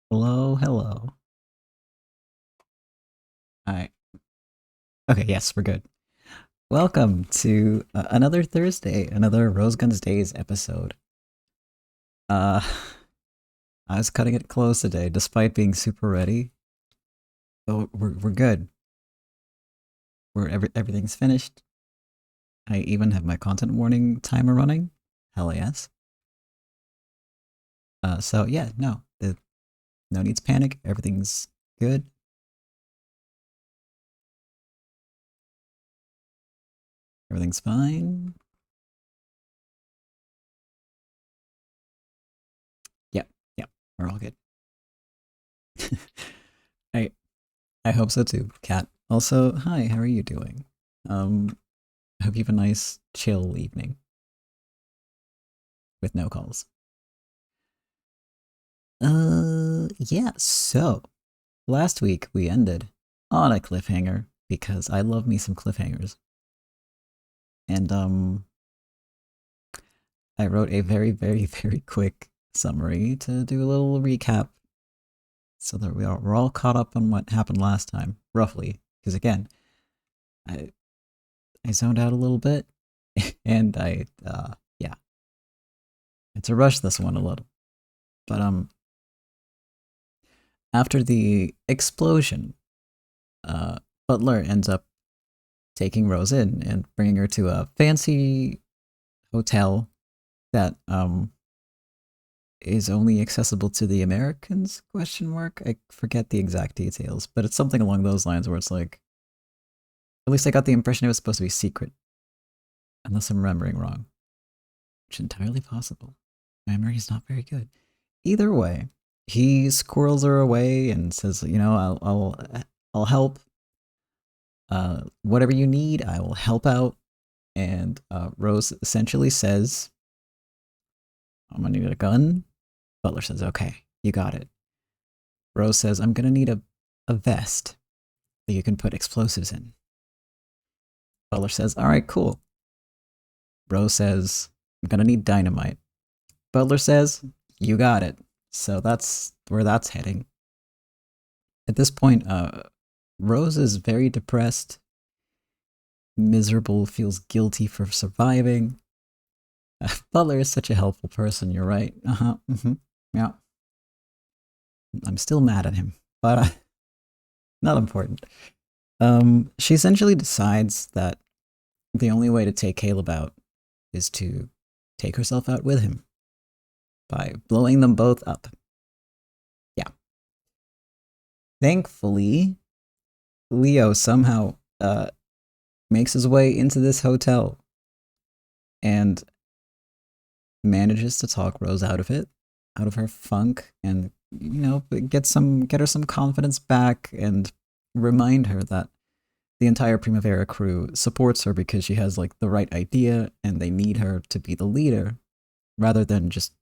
Hello, hello. Hi. Okay, yes, we're good. Welcome to another Thursday, another Rose Guns Days episode. Uh, I was cutting it close today, despite being super ready. So we're good. Everything's finished. I even have my content warning timer running. Hell yes. So yeah, no need to panic. Everything's good. Everything's fine. Yep, yep, we're all good. I I hope so too, Kat. Also, hi, how are you doing? I hope you have a nice, chill evening with no calls. Yeah, so last week we ended on a cliffhanger because I love me some cliffhangers. And I wrote a very, very, very quick summary to do a little recap so that we're all caught up on what happened last time, roughly. Because again, I I zoned out a little bit and I yeah, had to rush this one a little. But after the explosion, uh Butler ends up taking Rose in and bringing her to a fancy hotel that is only accessible to the Americans? Question mark. I forget the exact details, but it's something along those lines where it's like, at least I got the impression it was supposed to be secret, unless I'm remembering wrong, which is entirely possible. My memory is not very good. Either way, he squirrels her away and says, I'll help. Whatever you need, I will help out. And Rose essentially says, I'm gonna need a gun. Butler says, okay, you got it. Rose says, I'm gonna need a vest that you can put explosives in. Butler says, all right, cool. Rose says, I'm gonna need dynamite. Butler says, you got it. So that's where that's heading. At this point, Rose is very depressed, miserable, feels guilty for surviving. Butler is such a helpful person, you're right. Uh huh. Mm-hmm. Yeah. I'm still mad at him, but not important. She essentially decides that the only way to take Caleb out is to take herself out with him by blowing them both up. Yeah. Thankfully, Leo somehow makes his way into this hotel and manages to talk Rose out of it, out of her funk, and get her some confidence back and remind her that the entire Primavera crew supports her because she has like the right idea and they need her to be the leader rather than just,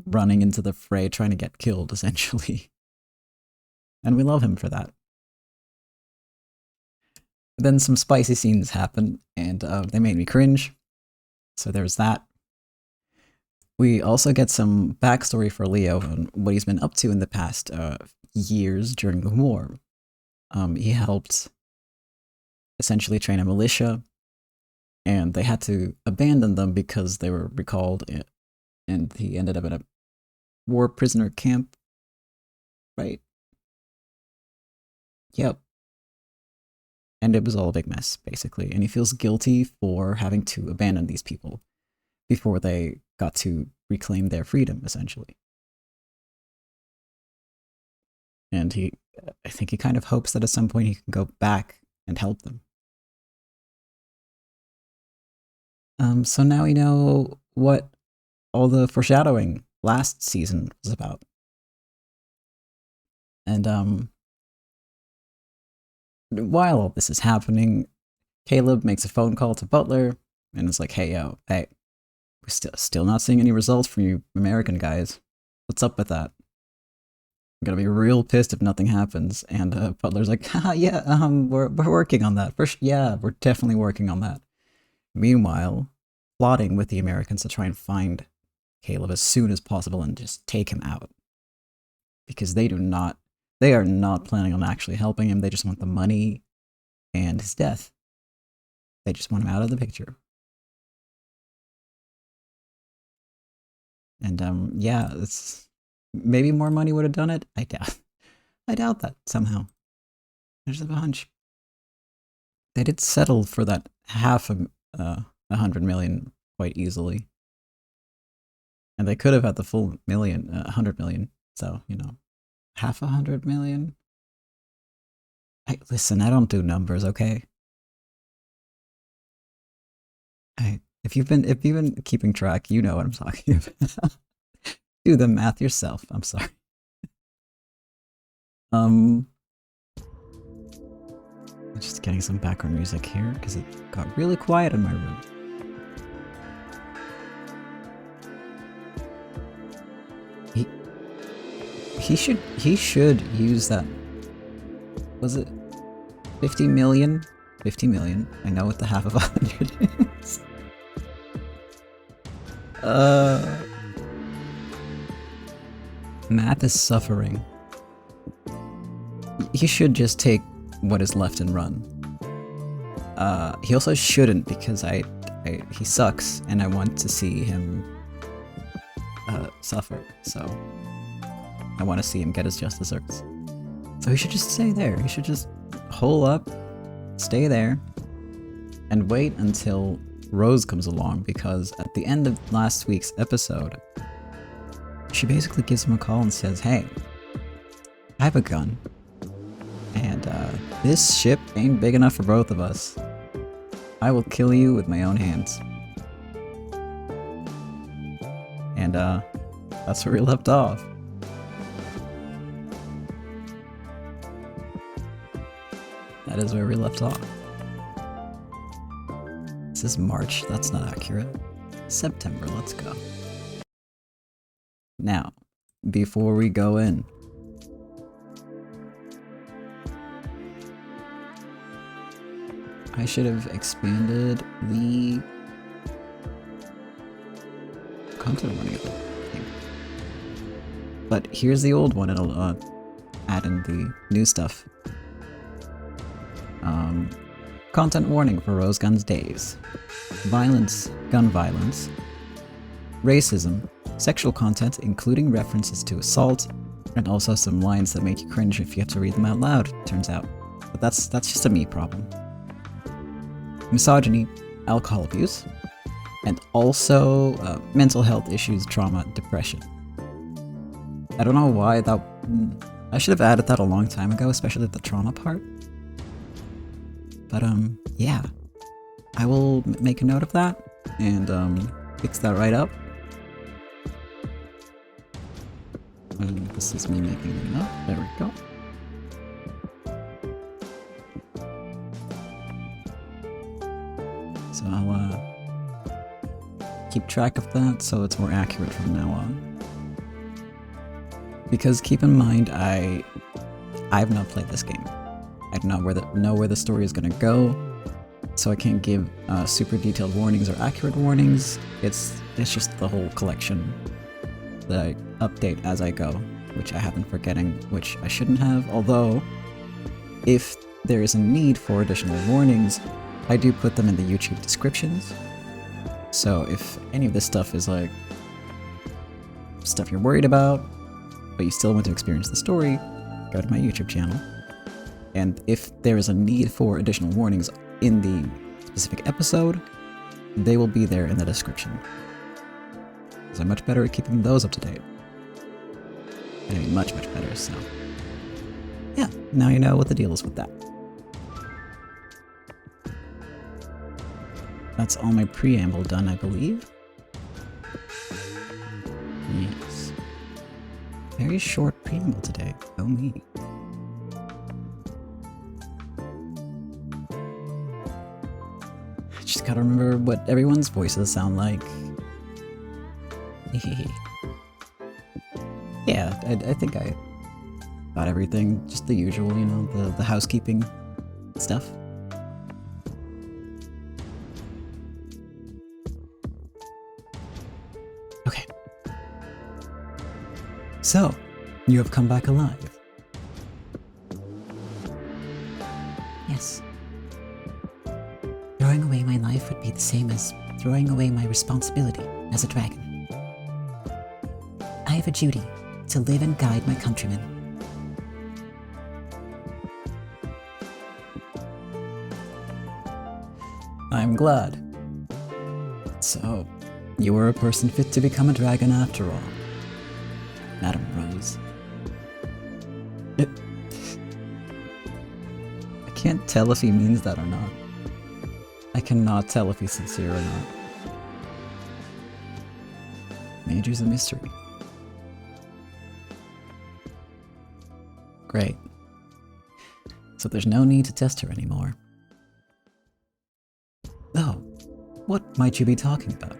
running into the fray trying to get killed essentially. And we love him for that. Then some spicy scenes happen and they made me cringe. So there's that. We also get some backstory for Leo and what he's been up to in the past years during the war. He helped essentially train a militia, and they had to abandon them because they were recalled, and he ended up in a war prisoner camp. Right? Yep. And it was all a big mess, basically. And he feels guilty for having to abandon these people before they got to reclaim their freedom, essentially. And I think he kind of hopes that at some point he can go back and help them. So now we know what all the foreshadowing last season was about. And while all this is happening, Caleb makes a phone call to Butler and is like, "Hey, hey, we're still not seeing any results from you American guys. What's up with that? I'm gonna be real pissed if nothing happens." And Butler's like, "Haha, yeah, we're working on that. Yeah, we're definitely working on that." Meanwhile, plotting with the Americans to try and find Caleb as soon as possible and just take him out. Because they are not planning on actually helping him. They just want the money and his death. They just want him out of the picture. And yeah, it's maybe more money would have done it. I doubt that somehow. There's a hunch. They did settle for that half of 100 million quite easily. And they could have had the full 100 million. So, you know, half 100 million. Listen, I don't do numbers, okay? If you've been keeping track, you know what I'm talking about. Do the math yourself. I'm sorry. I'm just getting some background music here because it got really quiet in my room. He should use that. Was it 50 million? 50 million. I know what the half of 100 is. Math is suffering. He should just take what is left and run. He also shouldn't because he sucks and I want to see him suffer. So I want to see him get his just desserts. So he should just stay there. He should just hole up, stay there, and wait until Rose comes along, because at the end of last week's episode, she basically gives him a call and says, hey, I have a gun, and this ship ain't big enough for both of us. I will kill you with my own hands. And that's where we left off. That is where we left off. This is March, that's not accurate. September, let's go. Now, before we go in, I should have expanded the content warning, I think. But here's the old one, it'll add in the new stuff. Content warning for Rose Gun's days. Violence, gun violence, racism, sexual content including references to assault, and also some lines that make you cringe if you have to read them out loud, turns out. But that's just a me problem. Misogyny, alcohol abuse, and also mental health issues, trauma, depression. I don't know why that... I should have added that a long time ago, especially the trauma part. But yeah. I will make a note of that, and fix that right up. And this is me making a note. There we go. So I'll keep track of that so it's more accurate from now on. Because keep in mind, I've not played this game. I do not know where the story is gonna go, so I can't give super detailed warnings or accurate warnings. It's just the whole collection that I update as I go, which I have been forgetting, which I shouldn't have. Although, if there is a need for additional warnings, I do put them in the YouTube descriptions. So if any of this stuff is like stuff you're worried about, but you still want to experience the story, go to my YouTube channel. And if there is a need for additional warnings in the specific episode, they will be there in the description. Because I'm much better at keeping those up to date. I mean, much better, so... yeah, now you know what the deal is with that. That's all my preamble done, I believe. Yes. Very short preamble today. Oh me. I just gotta remember what everyone's voices sound like. Yeah, I think I got everything. Just the usual, you know, the housekeeping stuff. Okay, So, you have come back alive. Yes. Throwing away my life would be the same as throwing away my responsibility as a dragon. I have a duty to live and guide my countrymen. I'm glad. So, you were a person fit to become a dragon after all, Madam Rose. I can't tell if he means that or not. I cannot tell if he's sincere or not. Major's a mystery. Great. So there's no need to test her anymore. Oh, what might you be talking about?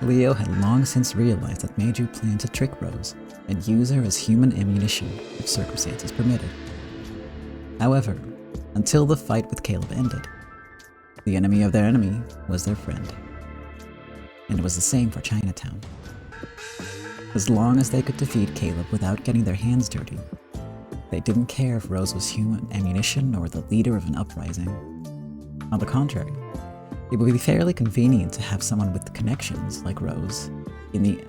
Leo had long since realized that Meiju planned to trick Rose and use her as human ammunition if circumstances permitted. However, until the fight with Caleb ended, the enemy of their enemy was their friend. And it was the same for Chinatown. As long as they could defeat Caleb without getting their hands dirty, they didn't care if Rose was human ammunition or the leader of an uprising. On the contrary, it would be fairly convenient to have someone with connections like Rose in the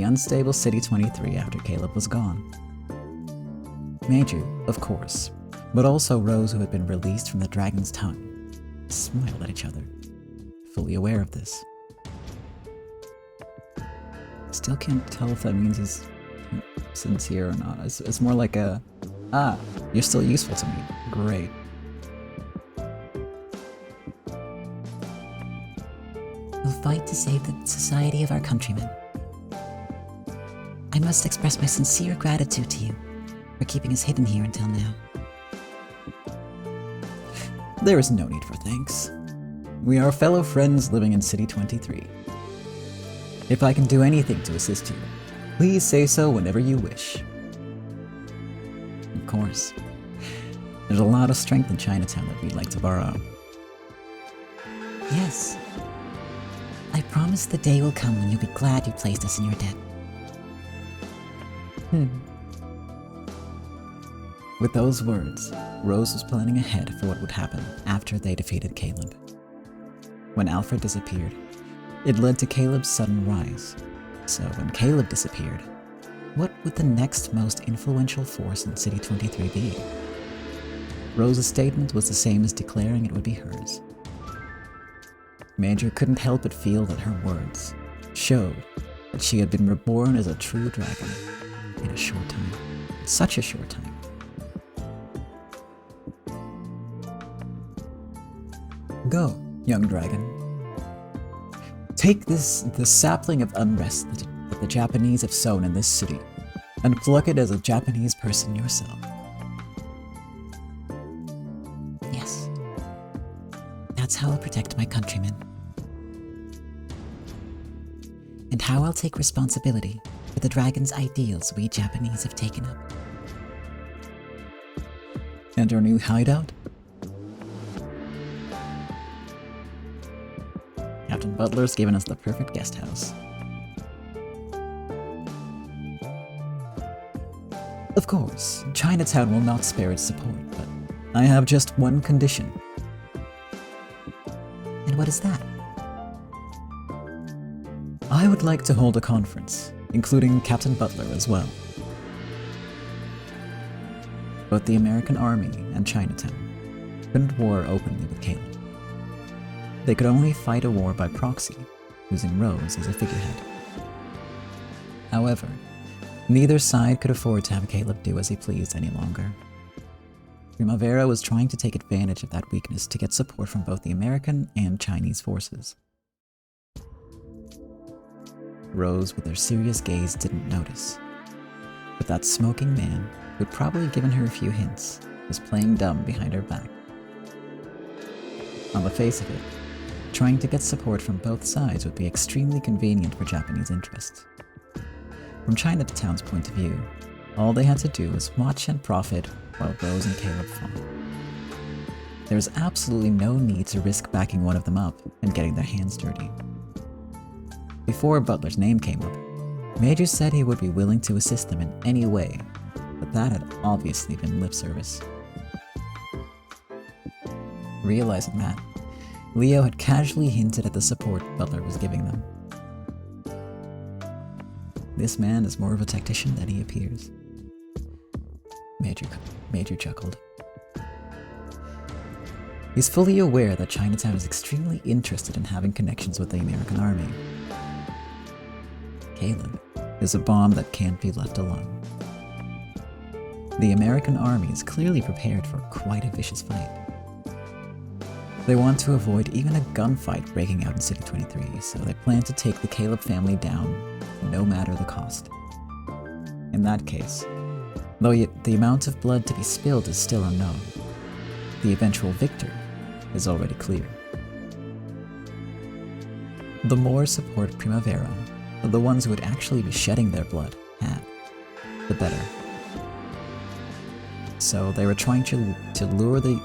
unstable City 23 after Caleb was gone. Meiju, of course, but also Rose, who had been released from the dragon's tongue, smiled at each other, fully aware of this. Still can't tell if that means he's sincere or not. It's more like a, you're still useful to me. Great. We'll fight to save the society of our countrymen. I must express my sincere gratitude to you for keeping us hidden here until now. There is no need for thanks. We are fellow friends living in City 23. If I can do anything to assist you, please say so whenever you wish. Of course, there's a lot of strength in Chinatown that we'd like to borrow. Yes. I promise the day will come when you'll be glad you placed us in your debt. With those words, Rose was planning ahead for what would happen after they defeated Caleb. When Alfred disappeared, it led to Caleb's sudden rise. So when Caleb disappeared, what would the next most influential force in City 23 be? Rose's statement was the same as declaring it would be hers. Major couldn't help but feel that her words showed that she had been reborn as a true dragon in a short time. Such a short time. Go, young dragon. Take the sapling of unrest that the Japanese have sown in this city, and pluck it as a Japanese person yourself. Yes. That's how I'll protect my countrymen. And how I'll take responsibility for the dragon's ideals we Japanese have taken up. And your new hideout? Captain Butler's given us the perfect guest house. Of course, Chinatown will not spare its support, but I have just one condition. And what is that? I would like to hold a conference, including Captain Butler as well. Both the American Army and Chinatown couldn't war openly with Caleb. They could only fight a war by proxy, using Rose as a figurehead. However, neither side could afford to have Caleb do as he pleased any longer. Primavera was trying to take advantage of that weakness to get support from both the American and Chinese forces. Rose, with her serious gaze, didn't notice. But that smoking man, who'd probably given her a few hints, was playing dumb behind her back. On the face of it, trying to get support from both sides would be extremely convenient for Japanese interests. From Chinatown's point of view, all they had to do was watch and profit while Rose and Caleb fought. There was absolutely no need to risk backing one of them up and getting their hands dirty. Before Butler's name came up, Major said he would be willing to assist them in any way, but that had obviously been lip service. Realizing that, Leo had casually hinted at the support Butler was giving them. This man is more of a tactician than he appears. Major chuckled. He's fully aware that Chinatown is extremely interested in having connections with the American army. Caleb is a bomb that can't be left alone. The American army is clearly prepared for quite a vicious fight. They want to avoid even a gunfight breaking out in City 23, so they plan to take the Caleb family down, no matter the cost. In that case, though the amount of blood to be spilled is still unknown, the eventual victor is already clear. The more support Primavera, the ones who would actually be shedding their blood, had, the better. So they were trying to lure the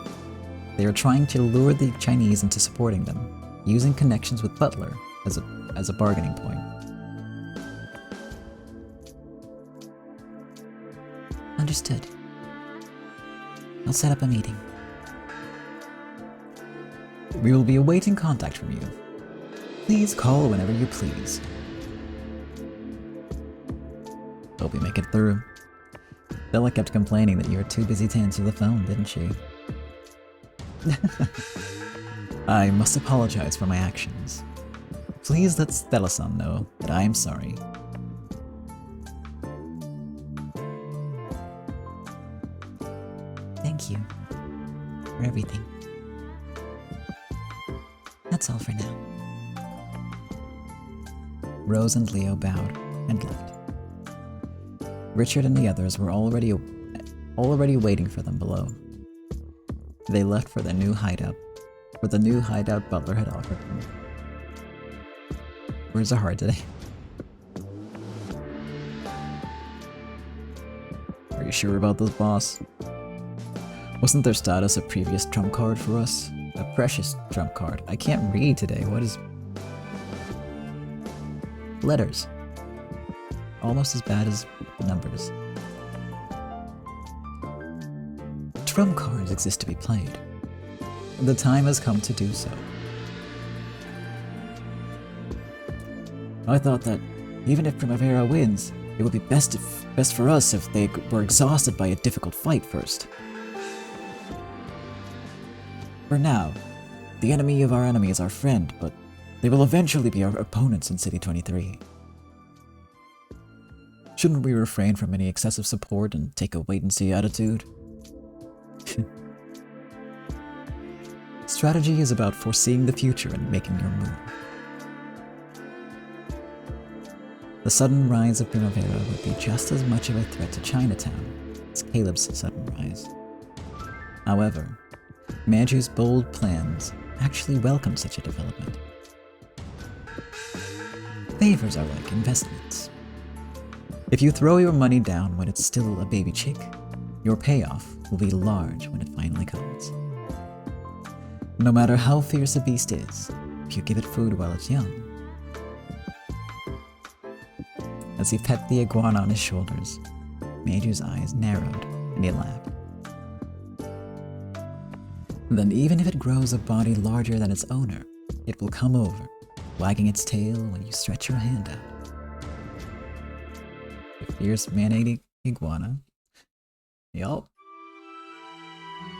Chinese into supporting them, using connections with Butler as a bargaining point. Understood. I'll set up a meeting. We will be awaiting contact from you. Please call whenever you please. Hope you make it through. Bella kept complaining that you were too busy to answer the phone, didn't she? I must apologize for my actions. Please let Stella-san know that I am sorry. Thank you for everything. That's all for now. Rose and Leo bowed and left. Richard and the others were already waiting for them below. They left for the new hideout Butler had offered them. Words are hard today. Are you sure about this, boss? Wasn't their status a previous trump card for us? A precious trump card. I can't read today. What is... Letters. Almost as bad as numbers. Trump cards exist to be played. The time has come to do so. I thought that even if Primavera wins, it would be best for us if they were exhausted by a difficult fight first. For now, the enemy of our enemy is our friend, but they will eventually be our opponents in City 23. Shouldn't we refrain from any excessive support and take a wait-and-see attitude? Strategy is about foreseeing the future and making your move. The sudden rise of Primavera would be just as much of a threat to Chinatown as Caleb's sudden rise. However, Maju's bold plans actually welcome such a development. Favors are like investments. If you throw your money down when it's still a baby chick, your payoff will be large when it finally comes. No matter how fierce a beast is, if you give it food while it's young. As he pet the iguana on his shoulders, Maju's eyes narrowed and he laughed. Then even if it grows a body larger than its owner, it will come over, wagging its tail when you stretch your hand out. A fierce man-eating iguana. Yup.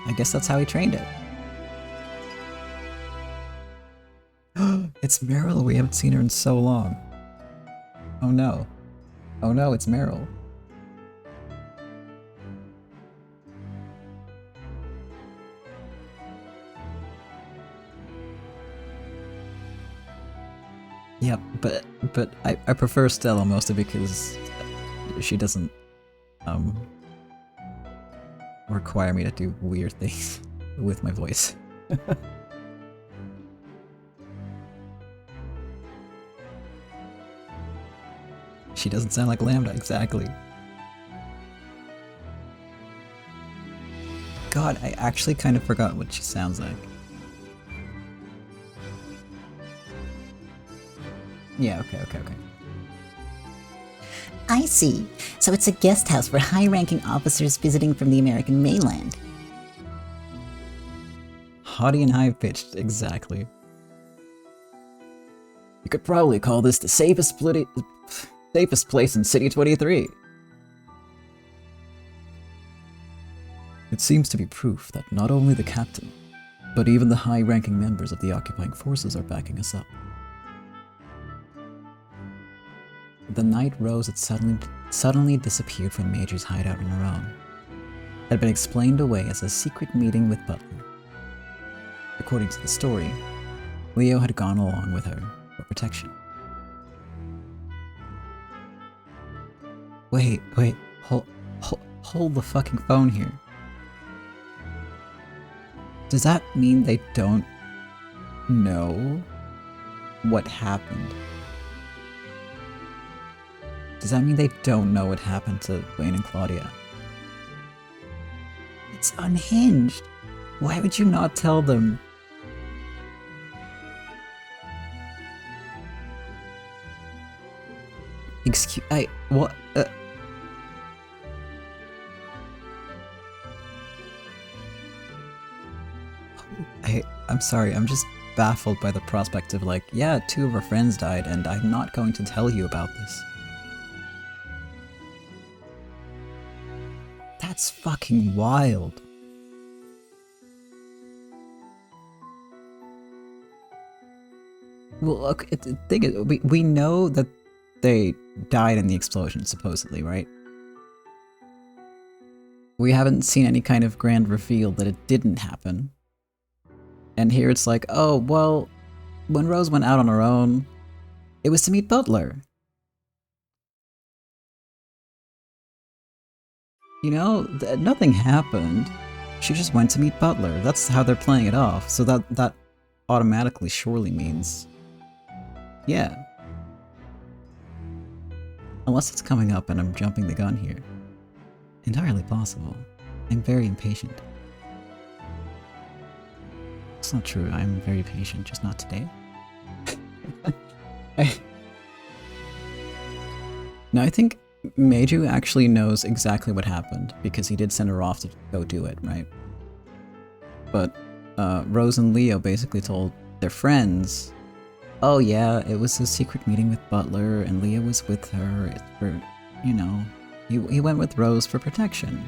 I guess that's how he trained it. It's Meryl. We haven't seen her in so long. Oh no. Oh no, it's Meryl. Yep, but I prefer Stella mostly because she doesn't require me to do weird things with my voice. She doesn't sound like Lambda, exactly. God, I actually kind of forgot what she sounds like. Yeah, okay. I see. So it's a guest house for high-ranking officers visiting from the American mainland. Haughty and high-pitched, exactly. You could probably call this the safest place in City 23. It seems to be proof that not only the captain, but even the high-ranking members of the occupying forces are backing us up. The night Rose had suddenly disappeared from Major's hideout on her own had been explained away as a secret meeting with Butler. According to the story, Leo had gone along with her for protection. Wait, hold the fucking phone here. Does that mean they don't know what happened? Does that mean they don't know what happened to Wayne and Claudia? It's unhinged. Why would you not tell them? What? I'm sorry, I'm just baffled by the prospect of like, yeah, 2 of our friends died and I'm not going to tell you about this. That's fucking wild. Well, look, the thing is, we know that they died in the explosion, supposedly, right? We haven't seen any kind of grand reveal that it didn't happen. And here it's like, oh, well, when Rose went out on her own, it was to meet Butler. You know, nothing happened. She just went to meet Butler. That's how they're playing it off. So that automatically surely means, yeah. Unless it's coming up and I'm jumping the gun here. Entirely possible. I'm very impatient. It's not true, I'm very patient, just not today. No, I think Meiju actually knows exactly what happened, because he did send her off to go do it, right? But Rose and Leo basically told their friends, oh yeah, it was a secret meeting with Butler, and Leo was with her. It's for, you know, he went with Rose for protection.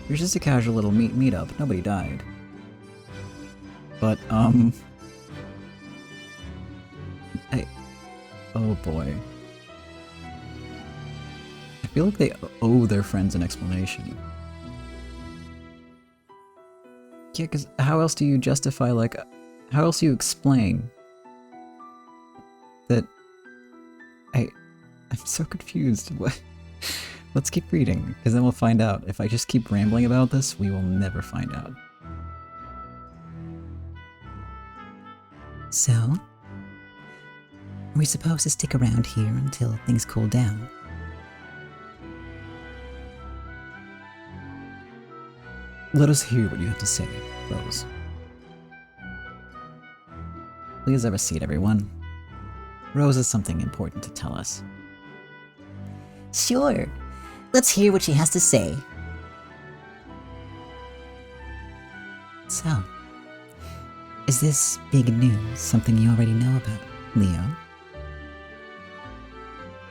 It was just a casual little meet-up, nobody died. But, oh boy. I feel like they owe their friends an explanation. Yeah, because how else do you justify, like, how else do you explain that... I'm so confused. Let's keep reading, because then we'll find out. If I just keep rambling about this, we will never find out. So, are we supposed to stick around here until things cool down? Let us hear what you have to say, Rose. Please have a seat, everyone. Rose has something important to tell us. Sure. Let's hear what she has to say. So, is this big news something you already know about, Leo?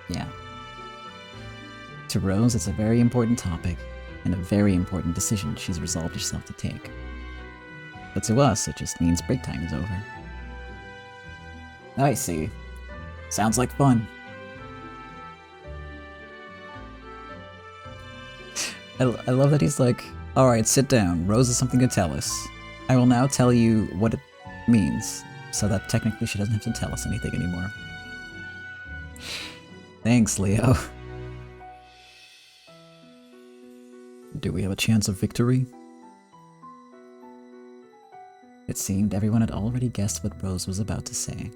Yeah. To Rose, it's a very important topic, and a very important decision she's resolved herself to take. But to us, it just means break time is over. I see. Sounds like fun. I love that he's like, alright, sit down. Rose has something to tell us. I will now tell you what it means, so that technically she doesn't have to tell us anything anymore. Thanks, Leo. Do we have a chance of victory? It seemed everyone had already guessed what Rose was about to say.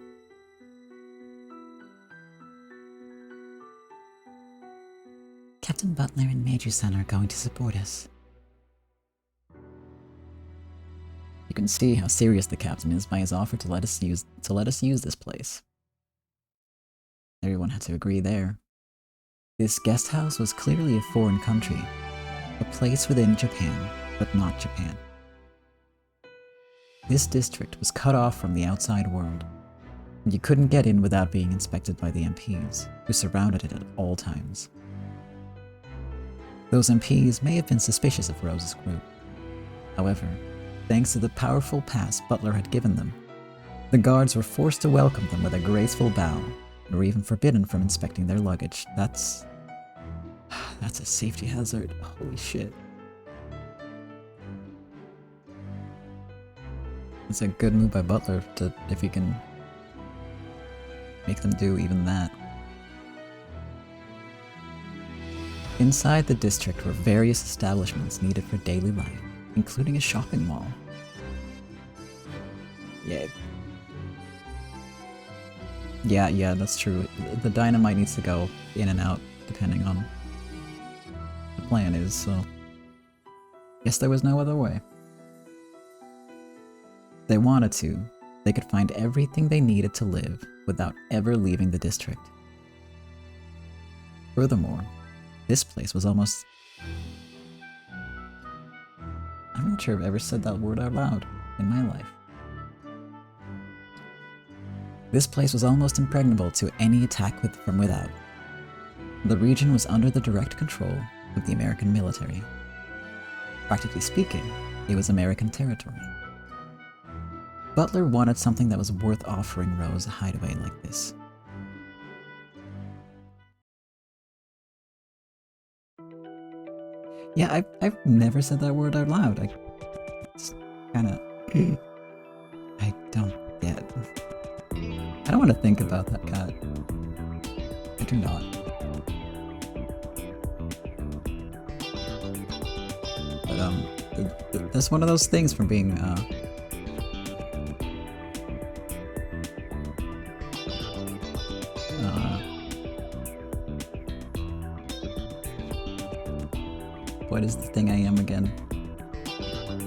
Captain Butler and Major-san are going to support us. You can see how serious the captain is by his offer to let us use this place. Everyone had to agree there. This guest house was clearly a foreign country, a place within Japan, but not Japan. This district was cut off from the outside world, and you couldn't get in without being inspected by the MPs, who surrounded it at all times. Those MPs may have been suspicious of Rose's group. However, thanks to the powerful pass Butler had given them, the guards were forced to welcome them with a graceful bow, and were even forbidden from inspecting their luggage. That's a safety hazard. Holy shit. It's a good move by Butler if he can make them do even that. Inside the district were various establishments needed for daily life, including a shopping mall. Yeah, that's true. The dynamite needs to go in and out, depending on the plan is, so guess there was no other way. If they wanted to, they could find everything they needed to live without ever leaving the district. Furthermore, this place was almost... I'm not sure I've ever said that word out loud in my life. This place was almost impregnable to any attack from without. The region was under the direct control of the American military. Practically speaking, it was American territory. Butler wanted something that was worth offering Rose a hideaway like this. Yeah, I've never said that word out loud. It's kinda... I don't want to think about that cat. I do not. But, that's one of those things from being, what is the thing I am again?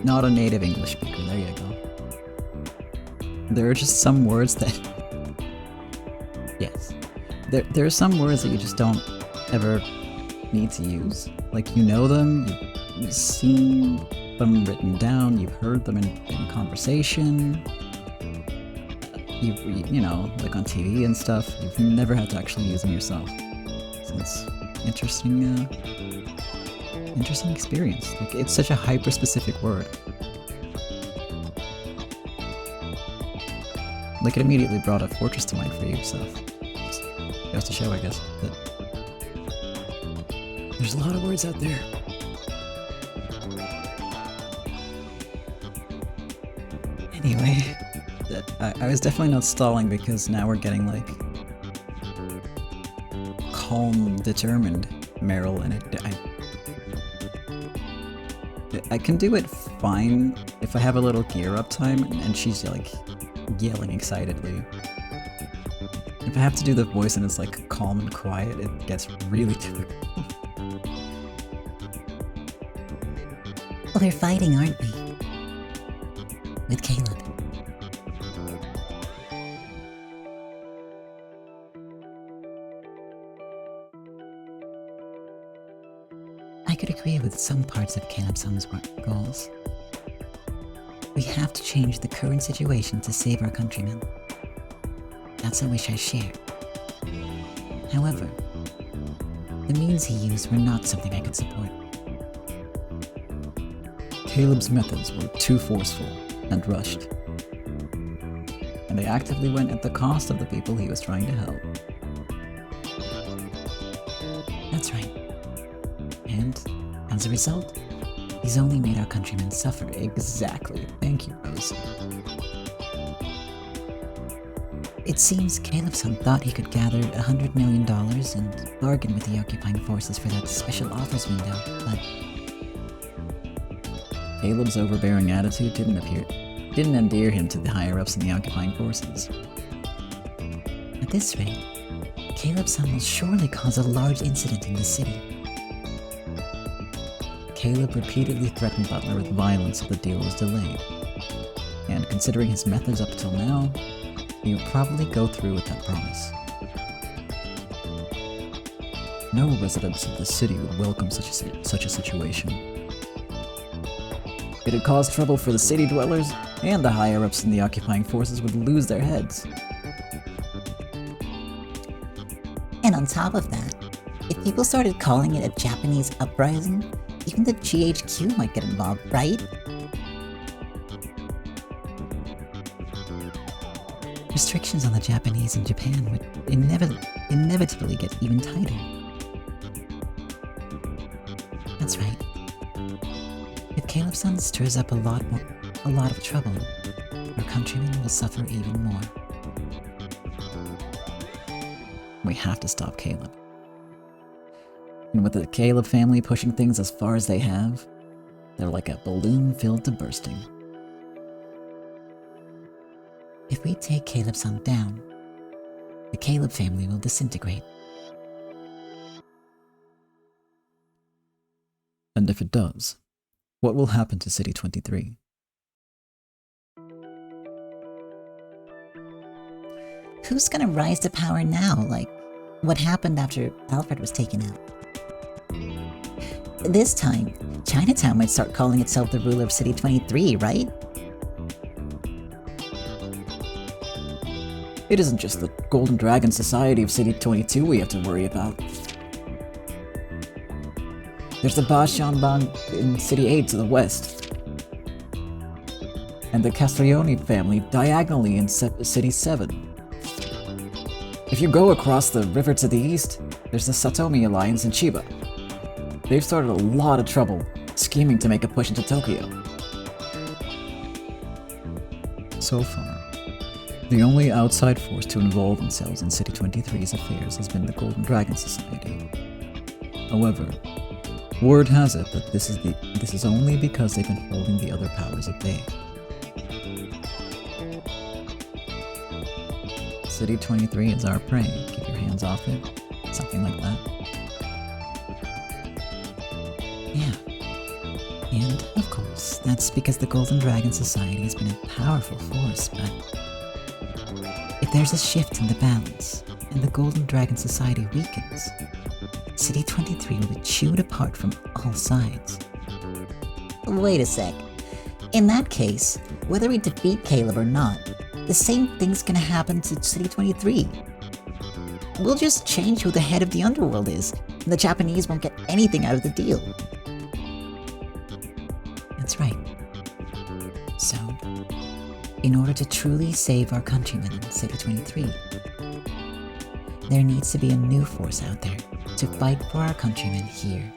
Not a native English speaker, there you go. There are just some words that... Yes. There are some words that you just don't ever need to use. Like, you know them, you've seen them written down, you've heard them in conversation, you know, like on TV and stuff, you've never had to actually use them yourself. So it's interesting experience. Like, it's such a hyper-specific word. Like, it immediately brought a fortress to mind for you, so just goes to show, I guess, that there's a lot of words out there. Anyway, I was definitely not stalling because now we're getting, like, calm, determined Meryl, and I can do it fine if I have a little gear up time and she's, like, yelling excitedly. If I have to do the voice and it's like calm and quiet, it gets really difficult. Well, they're fighting, aren't we? With Caleb. I could agree with some parts of Caleb's son's goals. We have to change the current situation to save our countrymen. That's a wish I share. However, the means he used were not something I could support. Caleb's methods were too forceful and rushed, and they actively went at the cost of the people he was trying to help. That's right. And, as a result, he's only made our countrymen suffer. Exactly. Thank you, Rose. It seems Caleb's son thought he could gather $100 million and bargain with the occupying forces for that special offers window, but... Caleb's overbearing attitude didn't endear him to the higher-ups in the occupying forces. At this rate, Caleb's son will surely cause a large incident in the city. Caleb repeatedly threatened Butler with violence if the deal was delayed, and considering his methods up till now, he would probably go through with that promise. No residents of the city would welcome such a situation. It'd cause trouble for the city dwellers, and the higher-ups in the occupying forces would lose their heads. And on top of that, if people started calling it a Japanese uprising, even the GHQ might get involved, right? Restrictions on the Japanese in Japan would inevitably get even tighter. That's right. If Caleb-san stirs up a lot of trouble, our countrymen will suffer even more. We have to stop Caleb. And with the Caleb family pushing things as far as they have, they're like a balloon filled to bursting. If we take Caleb-san down, the Caleb family will disintegrate. And if it does, what will happen to City 23? Who's gonna rise to power now? Like, what happened after Alfred was taken out? This time, Chinatown might start calling itself the ruler of City 23, right? It isn't just the Golden Dragon Society of City 22 we have to worry about. There's the Bashanban in City 8 to the west, and the Castrioni family diagonally in City 7. If you go across the river to the east, there's the Satomi Alliance in Chiba. They've started a lot of trouble, scheming to make a push into Tokyo. So far, the only outside force to involve themselves in City 23's affairs has been the Golden Dragon Society. However, word has it that this is only because they've been holding the other powers at bay. City 23 is our prey. Keep your hands off it. Something like that. Yeah. And, of course, that's because the Golden Dragon Society has been a powerful force, but if there's a shift in the balance, and the Golden Dragon Society weakens, City 23 will be chewed apart from all sides. Wait a sec. In that case, whether we defeat Caleb or not, the same thing's gonna happen to City 23. We'll just change who the head of the underworld is, and the Japanese won't get anything out of the deal. That's right. So, in order to truly save our countrymen in City 23, there needs to be a new force out there to fight for our countrymen here.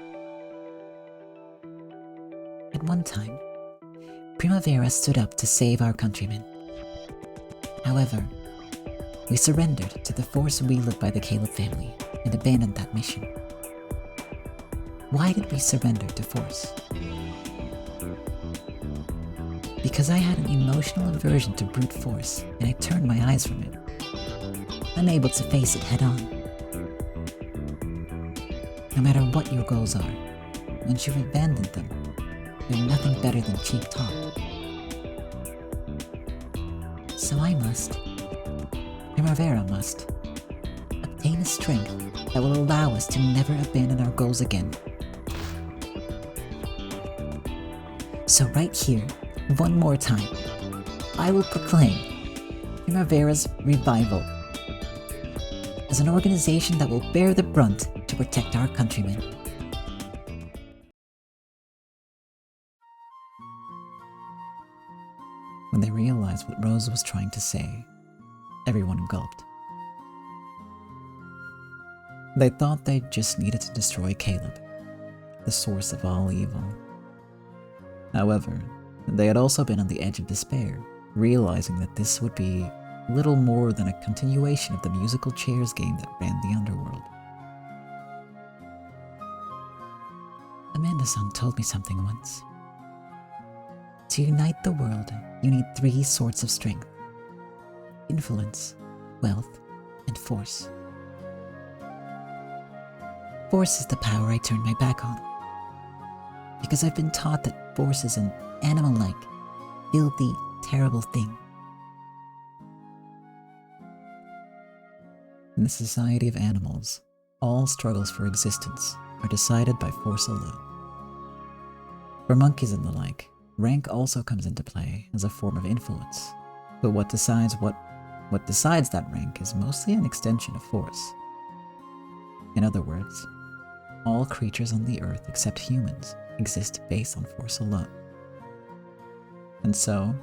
At one time, Primavera stood up to save our countrymen. However, we surrendered to the force wielded by the Caleb family and abandoned that mission. Why did we surrender to force? Because I had an emotional aversion to brute force, and I turned my eyes from it, unable to face it head on. No matter what your goals are, once you've abandoned them, they're nothing better than cheap talk. So I must, Primavera must, obtain a strength that will allow us to never abandon our goals again. So right here, one more time, I will proclaim Primavera's revival as an organization that will bear the brunt to protect our countrymen. When they realized what Rose was trying to say, everyone gulped. They thought they just needed to destroy Caleb, the source of all evil. However, they had also been on the edge of despair, realizing that this would be little more than a continuation of the musical chairs game that ran the underworld. Amanda-san told me something once. To unite the world, you need 3 sorts of strength: influence, wealth, and force. Force is the power I turn my back on, because I've been taught that force is an animal-like, filthy, terrible thing. In the society of animals, all struggles for existence are decided by force alone. For monkeys and the like, rank also comes into play as a form of influence, but what decides that rank is mostly an extension of force. In other words, all creatures on the earth except humans exist based on force alone. And so,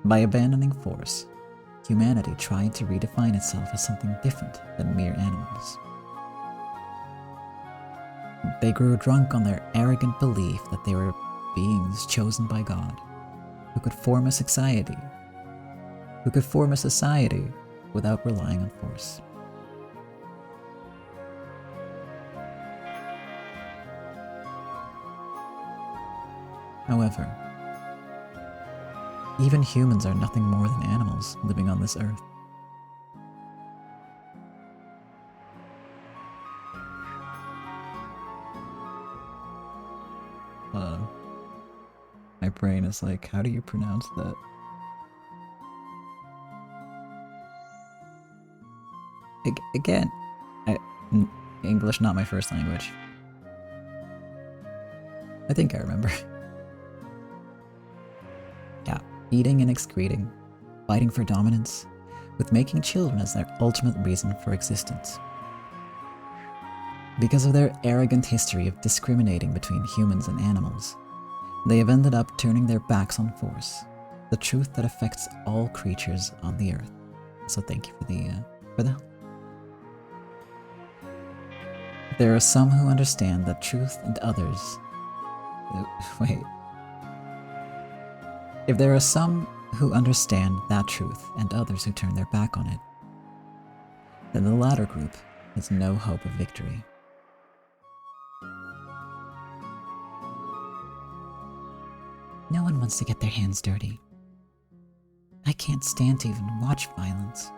by abandoning force, humanity tried to redefine itself as something different than mere animals. They grew drunk on their arrogant belief that they were beings chosen by God, who could form a society without relying on force. However, even humans are nothing more than animals living on this earth. My brain is like, how do you pronounce that? Again, English not my first language. I think I remember. Yeah, eating and excreting, fighting for dominance, with making children as their ultimate reason for existence. Because of their arrogant history of discriminating between humans and animals, they have ended up turning their backs on force, the truth that affects all creatures on the earth. So thank you for the help. There are some who understand that truth and others... Wait. If there are some who understand that truth and others who turn their back on it, then the latter group has no hope of victory. No one wants to get their hands dirty. I can't stand to even watch violence.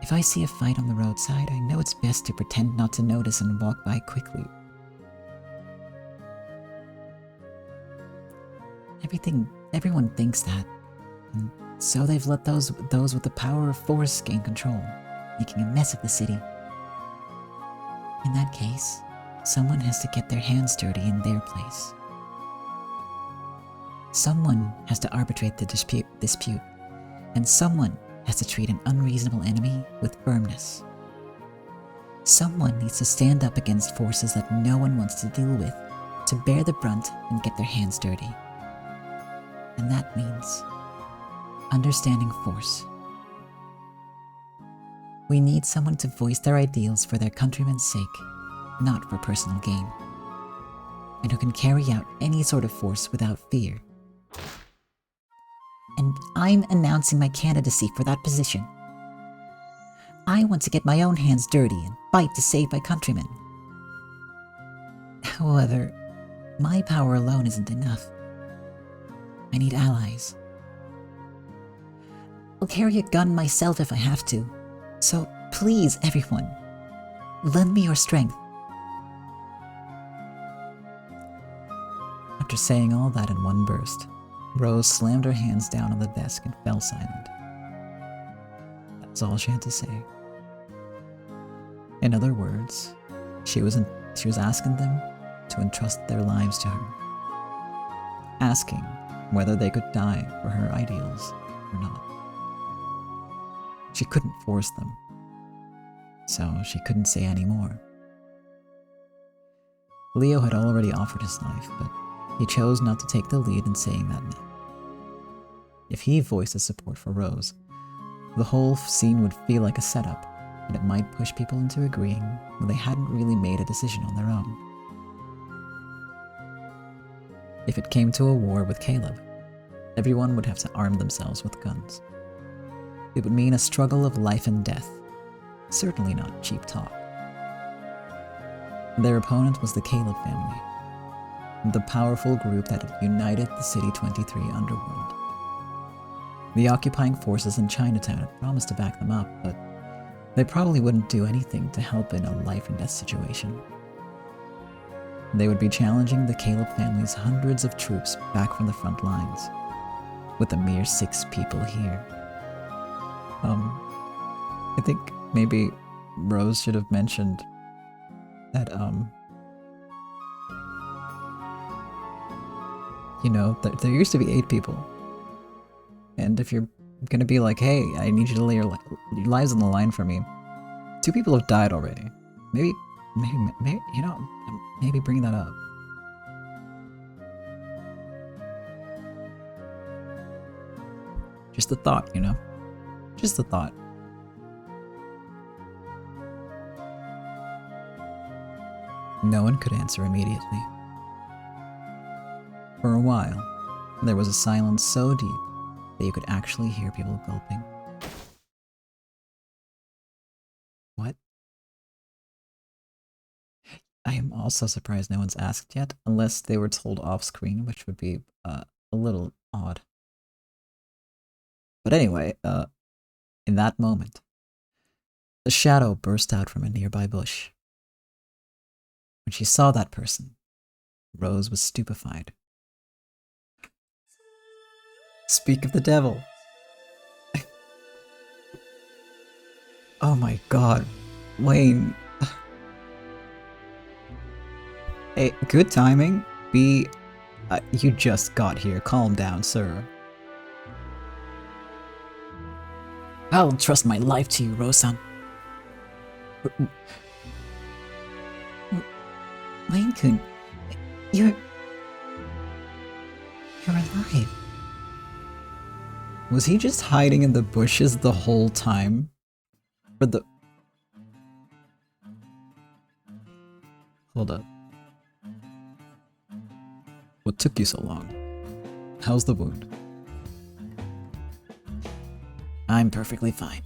If I see a fight on the roadside, I know it's best to pretend not to notice and walk by quickly. Everyone thinks that, and so they've let those with the power of force gain control, making a mess of the city. In that case, someone has to get their hands dirty in their place. Someone has to arbitrate the dispute, and someone has to treat an unreasonable enemy with firmness. Someone needs to stand up against forces that no one wants to deal with, to bear the brunt and get their hands dirty. And that means understanding force. We need someone to voice their ideals for their countrymen's sake, not for personal gain, and who can carry out any sort of force without fear. And I'm announcing my candidacy for that position. I want to get my own hands dirty and fight to save my countrymen. However, my power alone isn't enough. I need allies. I'll carry a gun myself if I have to, so please, everyone, lend me your strength. After saying all that in one burst, Rose slammed her hands down on the desk and fell silent. That's all she had to say. In other words, she was asking them to entrust their lives to her, asking whether they could die for her ideals or not. She couldn't force them, so she couldn't say any more. Leo had already offered his life, but he chose not to take the lead in saying that now. If he voiced his support for Rose, the whole scene would feel like a setup, and it might push people into agreeing when they hadn't really made a decision on their own. If it came to a war with Caleb, everyone would have to arm themselves with guns. It would mean a struggle of life and death, certainly not cheap talk. Their opponent was the Caleb family, the powerful group that had united the City 23 underworld. The occupying forces in Chinatown had promised to back them up, but they probably wouldn't do anything to help in a life and death situation. They would be challenging the Caleb family's hundreds of troops back from the front lines, with a mere 6 people here. I think maybe Rose should have mentioned that, you know, there used to be 8 people. And if you're gonna be like, hey, I need you to lay your lives on the line for me, 2 people have died already. Maybe, you know, maybe bring that up. Just a thought, you know? Just a thought. No one could answer immediately. For a while, there was a silence so deep that you could actually hear people gulping. What? I am also surprised no one's asked yet, unless they were told off-screen, which would be a little odd. But anyway, in that moment, a shadow burst out from a nearby bush. When she saw that person, Rose was stupefied. Speak of the devil. Oh my god, Wayne. Hey, good timing. You just got here. Calm down, sir. I'll trust my life to you, Rose-san. Wayne-kun, you're alive. Was he just hiding in the bushes the whole time? Hold up. What took you so long? How's the wound? I'm perfectly fine.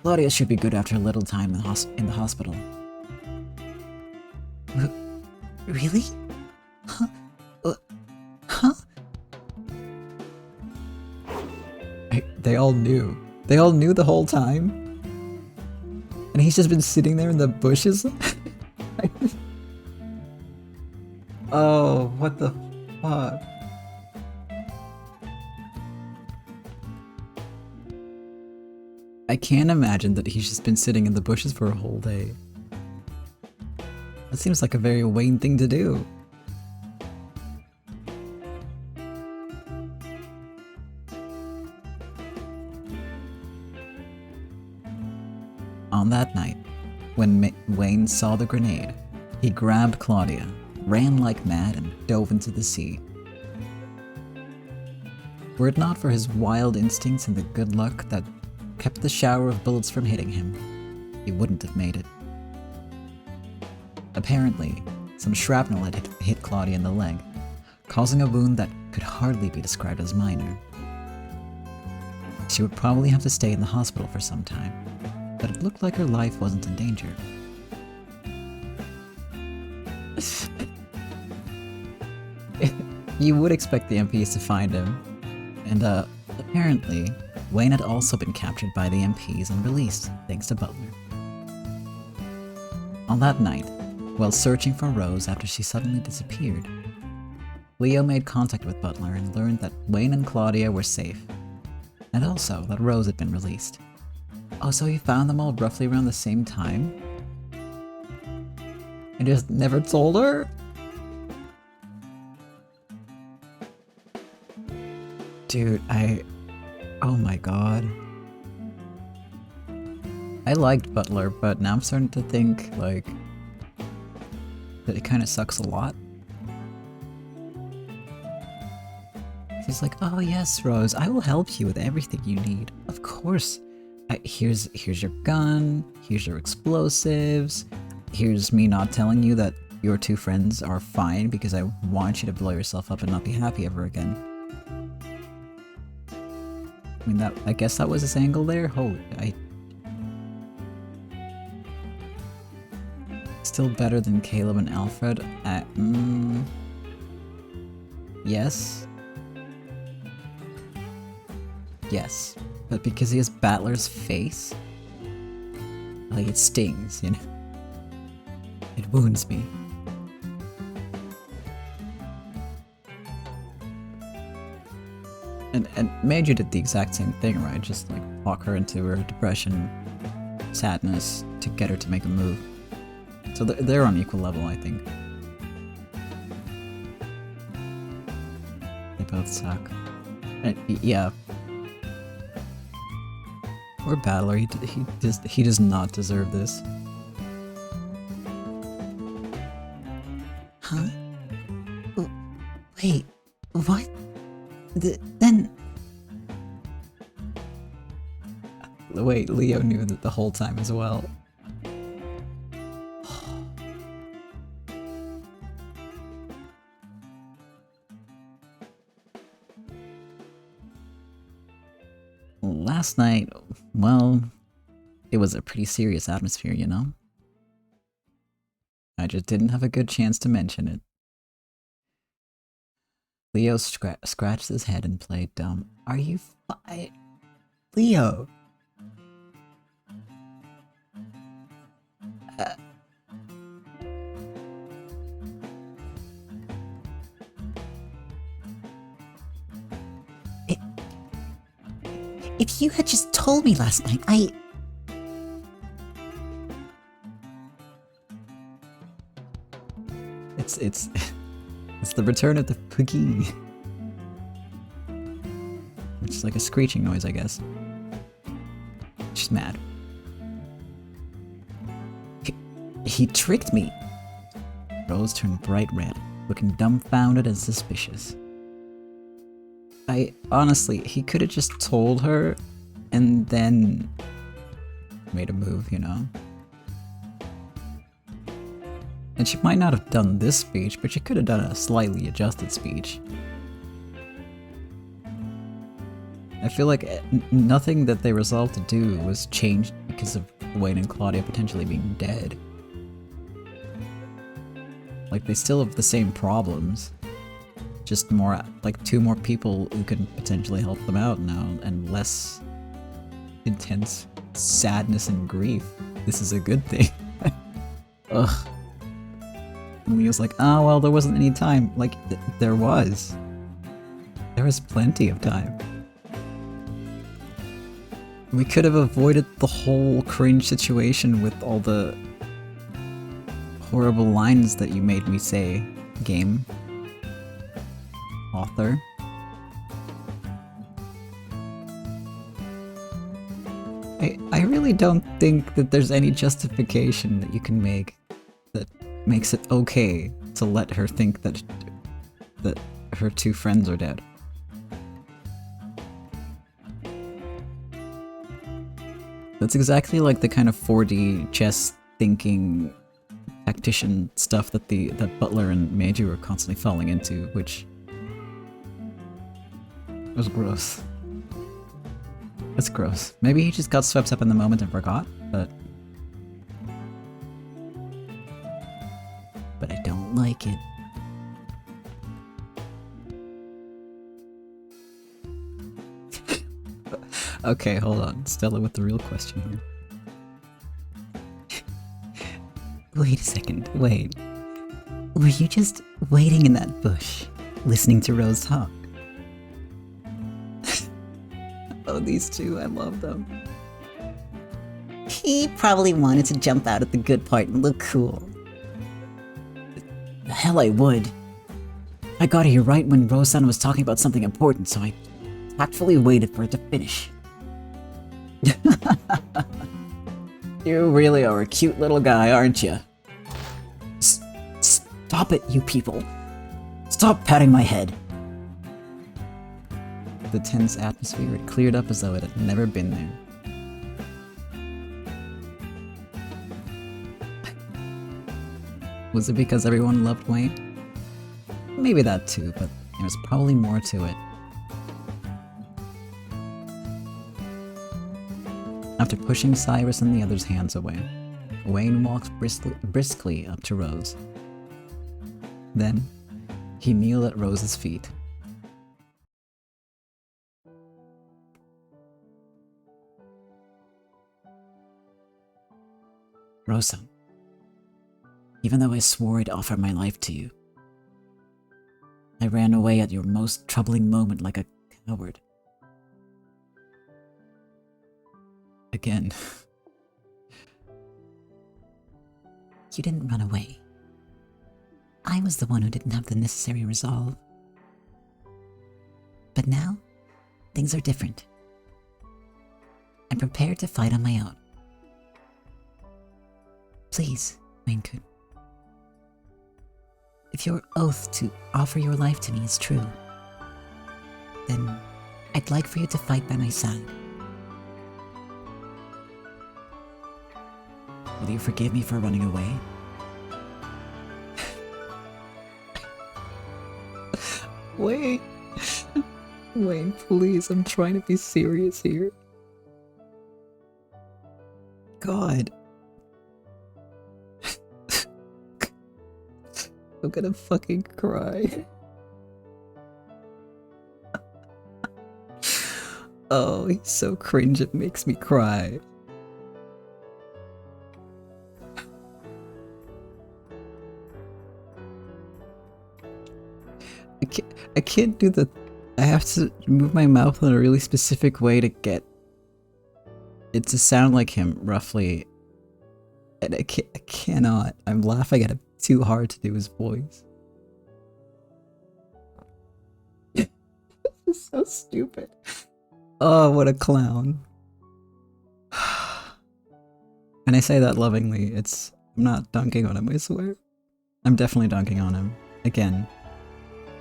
Claudia should be good after a little time in the hospital. Really? Huh? Huh? They all knew. They all knew the whole time? And he's just been sitting there in the bushes? Oh, what the fuck? I can't imagine that he's just been sitting in the bushes for a whole day. That seems like a very Wayne thing to do. On that night, when Wayne saw the grenade, he grabbed Claudia, ran like mad, and dove into the sea. Were it not for his wild instincts and the good luck that kept the shower of bullets from hitting him, he wouldn't have made it. Apparently, some shrapnel had hit Claudia in the leg, causing a wound that could hardly be described as minor. She would probably have to stay in the hospital for some time, but it looked like her life wasn't in danger. You would expect the MPs to find him, and apparently, Wayne had also been captured by the MPs and released, thanks to Butler. On that night, while searching for Rose after she suddenly disappeared, Leo made contact with Butler and learned that Wayne and Claudia were safe, and also that Rose had been released. Oh, so he found them all roughly around the same time? And just never told her? Dude, oh my god. I liked Butler, but now I'm starting to think, like, that it kind of sucks a lot. He's like, oh yes, Rose, I will help you with everything you need. Of course. Here's your gun, here's your explosives, here's me not telling you that your 2 friends are fine because I want you to blow yourself up and not be happy ever again. I mean, I guess that was his angle there? Holy, Still better than Caleb and Alfred? Yes? Yes. But because he has Battler's face? Like, it stings, you know? It wounds me. And Meiju did the exact same thing, right? Just, like, walk her into her depression, sadness to get her to make a move. So they're on equal level, I think. They both suck. Yeah. Poor Battler, he does not deserve this. Huh? Wait, what? Then... Wait, Leo knew that the whole time as well. Last night, well, it was a pretty serious atmosphere, you know? I just didn't have a good chance to mention it. Leo scratched his head and played dumb. Are you Leo? If you had just told me last night, It's the return of the poogie. Which is like a screeching noise, I guess. She's mad. He tricked me. Rose turned bright red, looking dumbfounded and suspicious. Honestly, he could have just told her and then made a move, you know? And she might not have done this speech, but she could have done a slightly adjusted speech. I feel like nothing that they resolved to do was changed because of Wayne and Claudia potentially being dead. Like, they still have the same problems. Just more, like, 2 more people who can potentially help them out now, and less intense sadness and grief. This is a good thing. Ugh. And Leo's like, oh, well, there wasn't any time. Like, there was. There was plenty of time. We could have avoided the whole cringe situation with all the horrible lines that you made me say, game author. I really don't think that there's any justification that you can make that makes it okay to let her think that her 2 friends are dead. That's exactly like the kind of 4D chess thinking tactician stuff that that Butler and Meiju were constantly falling into, which was gross. That's gross. Maybe he just got swept up in the moment and forgot, but I don't like it. okay, hold on. Stella with the real question here. Wait a second, wait. Were you just waiting in that bush, listening to Rose talk? Oh, these 2, I love them. He probably wanted to jump out at the good part and look cool. The hell I would. I got here right when Rose-san was talking about something important, so I tactfully waited for it to finish. You really are a cute little guy, aren't you? Stop it, you people. Stop patting my head. The tense atmosphere had cleared up as though it had never been there. Was it because everyone loved Wayne? Maybe that too, but there was probably more to it. After pushing Cyrus and the others' hands away, Wayne walked briskly up to Rose. Then, he kneeled at Rose's feet. Rosa, even though I swore I'd offer my life to you, I ran away at your most troubling moment like a coward. Again. you didn't run away. I was the one who didn't have the necessary resolve. But now, things are different. I'm prepared to fight on my own. Please, Wayne-kun. If your oath to offer your life to me is true, then I'd like for you to fight by my side. Will you forgive me for running away? Wait. Wayne, please, I'm trying to be serious here. God. I'm gonna fucking cry. Oh, he's so cringe, it makes me cry. I can't do the... I have to move my mouth in a really specific way to get it to sound like him, roughly. And I cannot. I'm laughing at it too hard to do his voice. This is so stupid. Oh, what a clown. And I say that lovingly. I'm not dunking on him, I swear. I'm definitely dunking on him. Again.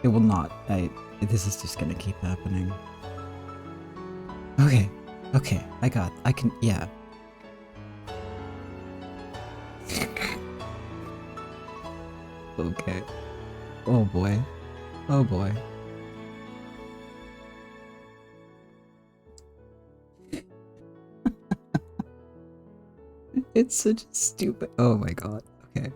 It will not. This is just gonna keep happening. Okay. Okay. I can, yeah. Okay. Oh boy. Oh boy. It's such a stupid... Oh my god. Okay.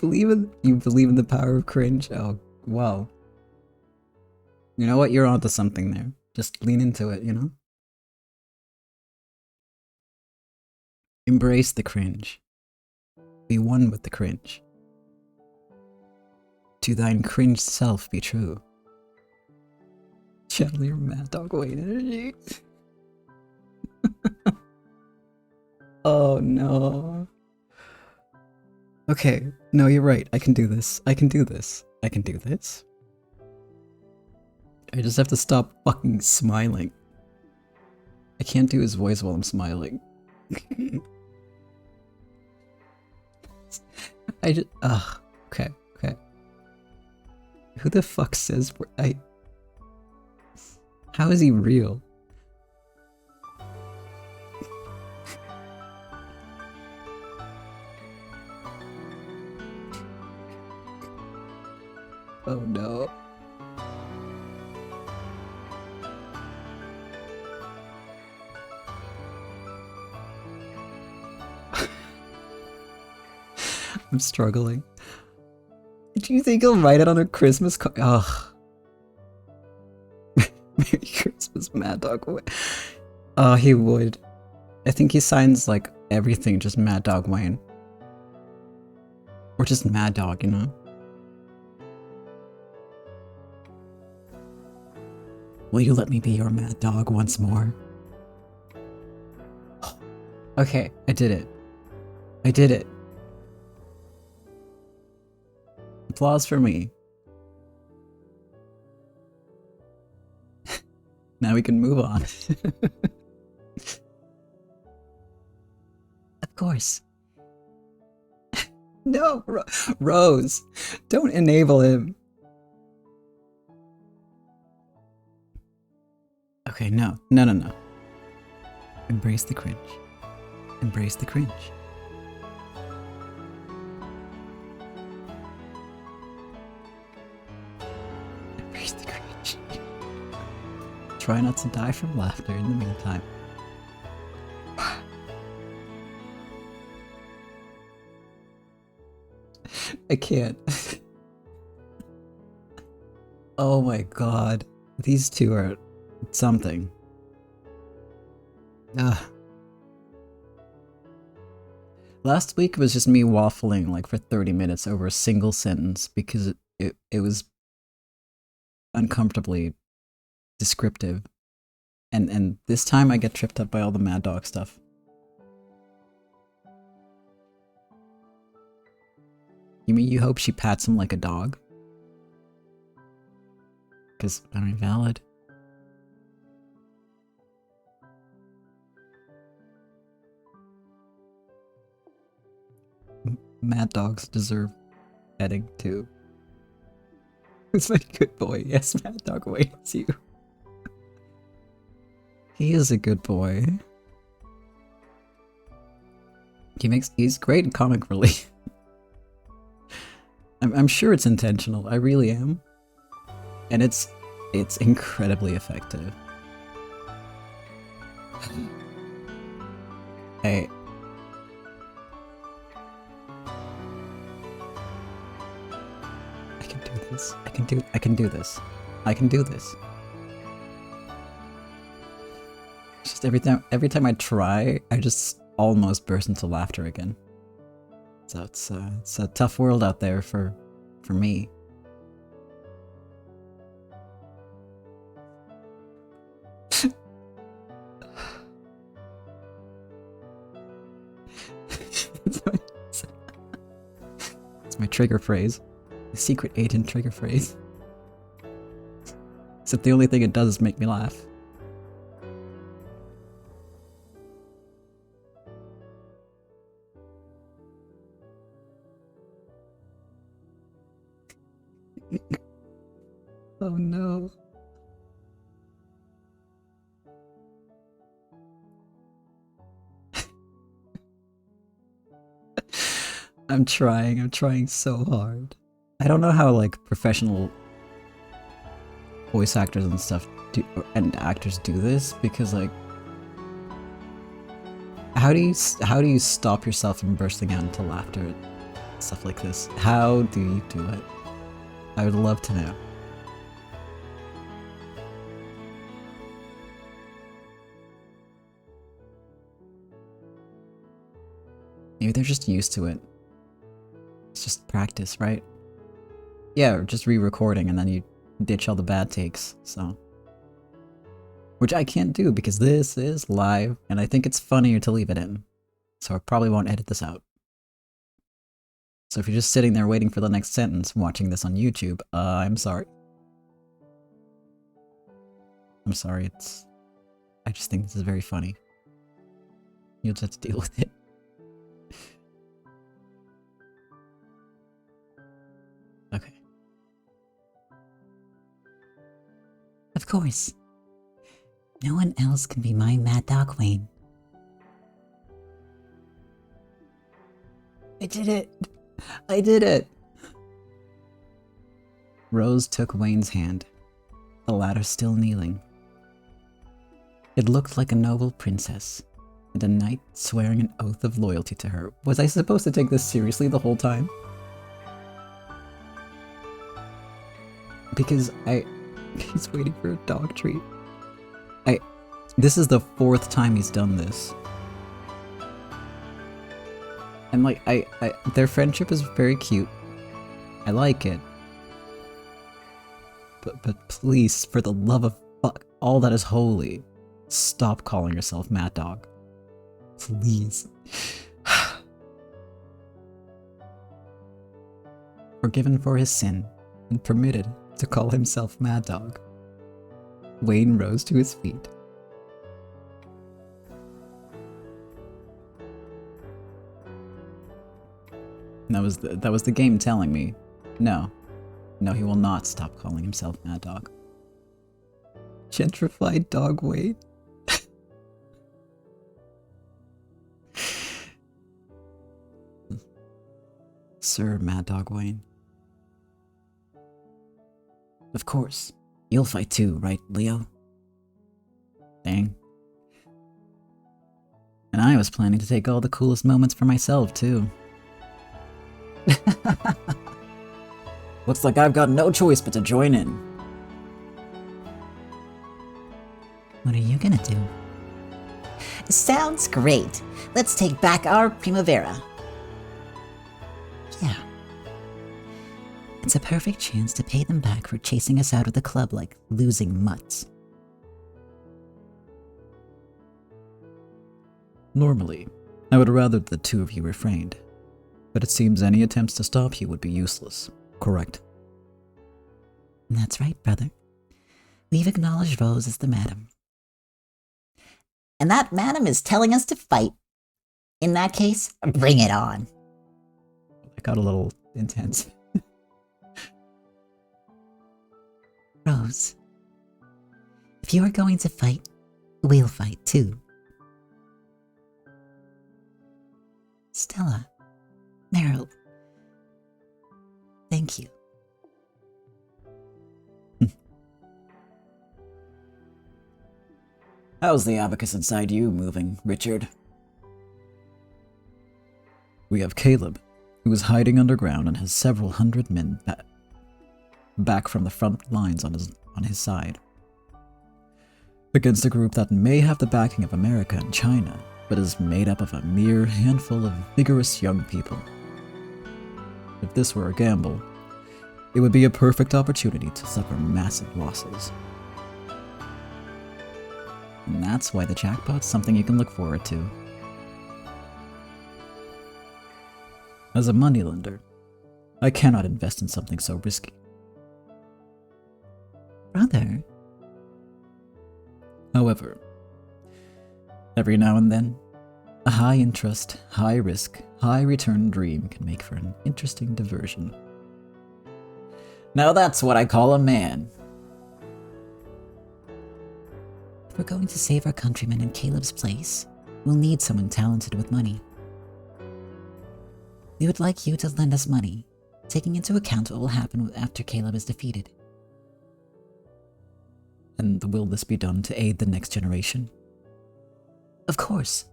You believe in the power of cringe? Oh, wow. You know what? You're onto something there. Just lean into it, you know? Embrace the cringe. Be one with the cringe. To thine cringe self be true. Channel your Mad Dog Wayne energy. Oh no. Okay, no, you're right. I can do this. I can do this. I can do this. I just have to stop fucking smiling. I can't do his voice while I'm smiling. I just... Ugh. Okay, okay. Who the fuck says... How is he real? Oh no. I'm struggling. Do you think he'll write it on a Christmas card? Ugh. Merry Christmas, Mad Dog. Oh, he would. I think he signs like everything, just Mad Dog Wayne. Or just Mad Dog, you know? Will you let me be your mad dog once more? Okay, I did it. I did it. Applause for me. Now we can move on. Of course. No, Rose, don't enable him. Okay, no. Embrace the cringe. Embrace the cringe. Embrace the cringe. Try not to die from laughter in the meantime. I can't. Oh my god. These two are something. Ugh. Last week was just me waffling like for 30 minutes over a single sentence because it was uncomfortably descriptive. And this time I get tripped up by all the Mad Dog stuff. You mean you hope she pats him like a dog? Because, I mean, valid. Mad dogs deserve petting too. Who's my good boy? Yes, Mad Dog waits you. He is a good boy. He's great in comic relief. I'm sure it's intentional. I really am. And it's incredibly effective. Hey. I can do this. I can do this. I can do this. Just every time I try, I just almost burst into laughter again. So it's a tough world out there for me. It's my trigger phrase. The secret agent trigger phrase. Except the only thing it does is make me laugh. Oh no. I'm trying so hard. I don't know how like professional voice actors and stuff and actors do this, because like how do you stop yourself from bursting out into laughter at stuff like this? How do you do it? I would love to know. Maybe they're just used to it. It's just practice, right? Yeah, or just re-recording and then you ditch all the bad takes, so. Which I can't do because this is live and I think it's funnier to leave it in. So I probably won't edit this out. So if you're just sitting there waiting for the next sentence watching this on YouTube, I'm sorry. I'm sorry, I just think this is very funny. You'll just have to deal with it. Okay. Of course. No one else can be my Mad Dog Wayne. I did it! I did it! Rose took Wayne's hand, the latter still kneeling. It looked like a noble princess, and a knight swearing an oath of loyalty to her. Was I supposed to take this seriously the whole time? Because he's waiting for a dog treat. This is the 4th time he's done this. And like, their friendship is very cute. I like it. But please, for the love of fuck, all that is holy, stop calling yourself Mad Dog. Please. Forgiven for his sin, and permitted to call himself Mad Dog, Wayne rose to his feet. That was the game telling me, no, he will not stop calling himself Mad Dog. Gentrified Dog Wayne. Sir Mad Dog Wayne. Of course, you'll fight too, right, Leo? Dang. And I was planning to take all the coolest moments for myself too. Looks like I've got no choice but to join in. What are you gonna do? Sounds great. Let's take back our Primavera. Yeah. It's a perfect chance to pay them back for chasing us out of the club like losing mutts. Normally, I would rather the two of you refrained. But it seems any attempts to stop you would be useless, correct? That's right, brother. We've acknowledged Rose as the madam. And that madam is telling us to fight. In that case, bring it on. It got a little intense. Rose, if you are going to fight, we'll fight too. Stella, Meryl, thank you. How's the abacus inside you moving, Richard? We have Caleb, who is hiding underground and has several hundred men back from the front lines on his side, against a group that may have the backing of America and China, but is made up of a mere handful of vigorous young people. If this were a gamble, it would be a perfect opportunity to suffer massive losses. And that's why the jackpot's something you can look forward to. As a moneylender, I cannot invest in something so risky. Brother, However, every now and then, a high interest, high risk, high return dream can make for an interesting diversion. Now that's what I call a man. if we're going to save our countrymen in Caleb's place, we'll need someone talented with money. We would like you to lend us money, taking into account what will happen after Caleb is defeated. And will this be done to aid the next generation? Of course.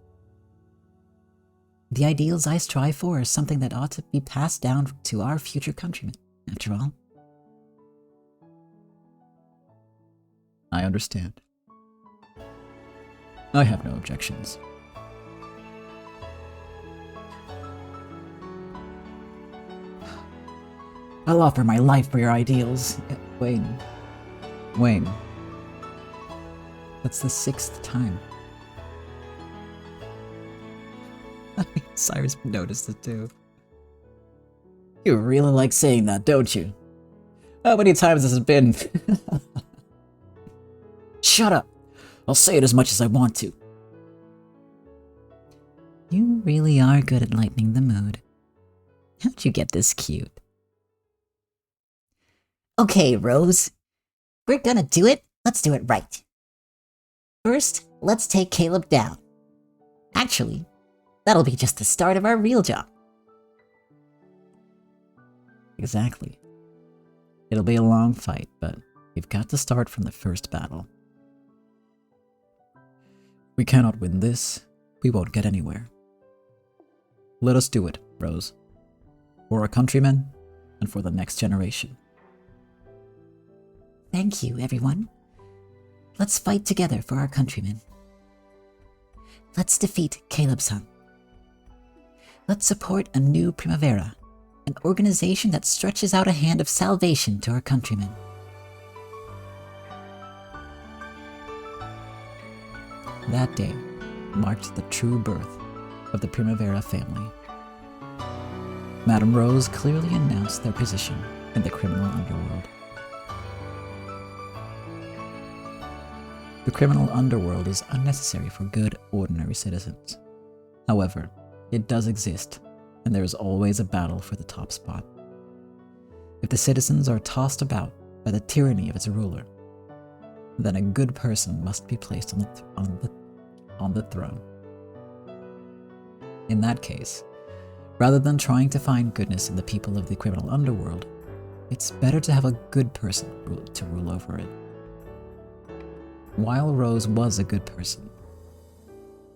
The ideals I strive for are something that ought to be passed down to our future countrymen, after all. I understand. I have no objections. I'll offer my life for your ideals. Wayne. That's the 6th time. Cyrus noticed it too. You really like saying that, don't you? How many times has it been? Shut up! I'll say it as much as I want to. You really are good at lightening the mood. How'd you get this cute? Okay, Rose. We're gonna do it. Let's do it right. First, let's take Caleb down. Actually, that'll be just the start of our real job. Exactly. It'll be a long fight, but we've got to start from the first battle. We cannot win this. We won't get anywhere. Let us do it, Rose. For our countrymen, and for the next generation. Thank you, everyone. Let's fight together for our countrymen. Let's defeat Caleb's son. Let's support a new Primavera, an organization that stretches out a hand of salvation to our countrymen. That day marked the true birth of the Primavera family. Madame Rose clearly announced their position in the criminal underworld. The criminal underworld is unnecessary for good, ordinary citizens. However, it does exist, and there is always a battle for the top spot. If the citizens are tossed about by the tyranny of its ruler, then a good person must be placed on the throne. In that case, rather than trying to find goodness in the people of the criminal underworld, it's better to have a good person to rule over it. While Rose was a good person,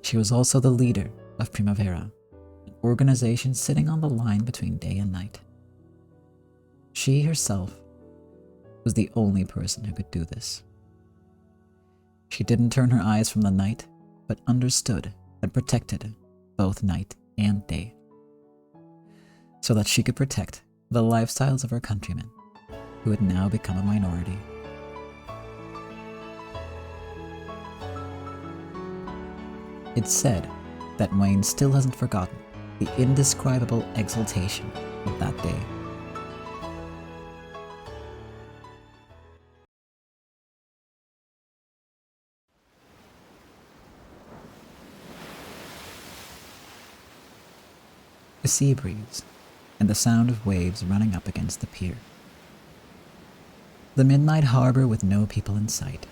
she was also the leader of Primavera, an organization sitting on the line between day and night. She herself was the only person who could do this. She didn't turn her eyes from the night, but understood and protected both night and day, so that she could protect the lifestyles of her countrymen, who had now become a minority. It's said that Wayne still hasn't forgotten the indescribable exultation of that day. A sea breeze, and the sound of waves running up against the pier. The midnight harbor, with no people in sight,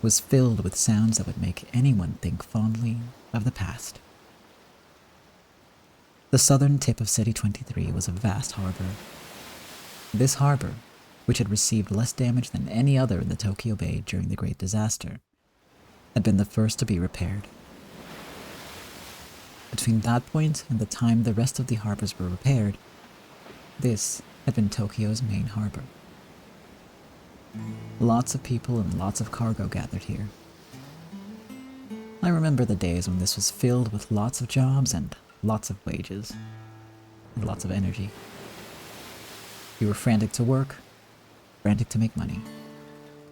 was filled with sounds that would make anyone think fondly of the past. The southern tip of City 23 was a vast harbor. This harbor, which had received less damage than any other in the Tokyo Bay during the Great Disaster, had been the first to be repaired. Between that point and the time the rest of the harbors were repaired, this had been Tokyo's main harbor. Lots of people and lots of cargo gathered here. I remember the days when this was filled with lots of jobs and lots of wages, and lots of energy. You were frantic to work, frantic to make money.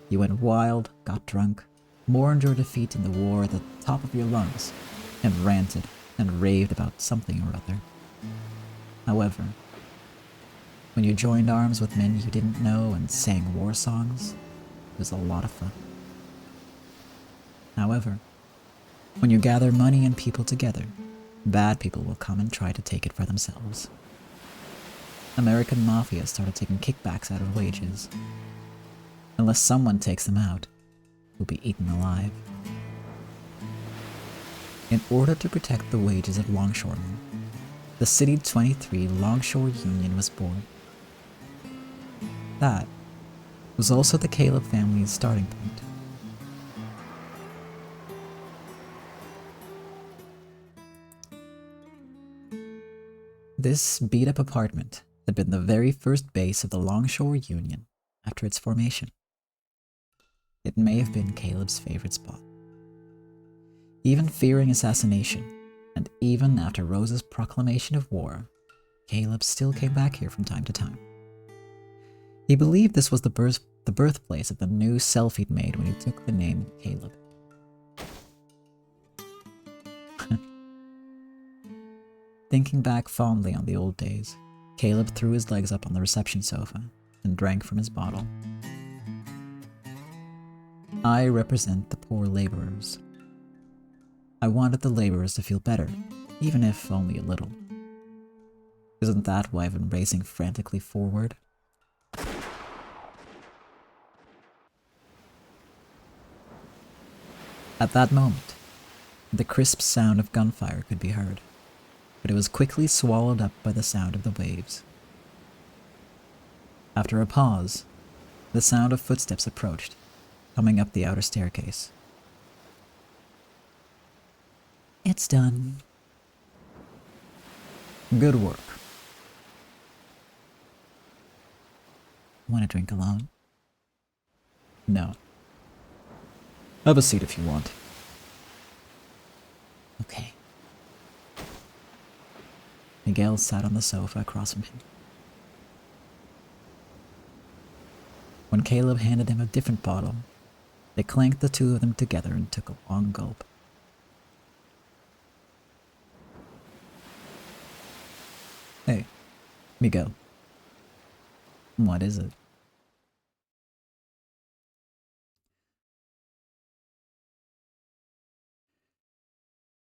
You went wild, got drunk, mourned your defeat in the war at the top of your lungs, and ranted and raved about something or other. However, when you joined arms with men you didn't know and sang war songs, it was a lot of fun. However, when you gather money and people together, bad people will come and try to take it for themselves. American mafia started taking kickbacks out of wages. Unless someone takes them out, you'll be eaten alive. In order to protect the wages of longshoremen, the City 23 Longshore Union was born. That was also the Caleb family's starting point. This beat-up apartment had been the very first base of the Longshore Union after its formation. It may have been Caleb's favorite spot. Even fearing assassination, and even after Rose's proclamation of war, Caleb still came back here from time to time. He believed this was the birthplace of the new self he'd made when he took the name Caleb. Thinking back fondly on the old days, Caleb threw his legs up on the reception sofa and drank from his bottle. I represent the poor laborers. I wanted the laborers to feel better, even if only a little. Isn't that why I've been racing frantically forward? At that moment, the crisp sound of gunfire could be heard, but it was quickly swallowed up by the sound of the waves. After a pause, the sound of footsteps approached, coming up the outer staircase. It's done. Good work. Want a drink alone? No. Have a seat if you want. Okay. Miguel sat on the sofa across from him. When Caleb handed him a different bottle, they clanked the two of them together and took a long gulp. Hey, Miguel. What is it?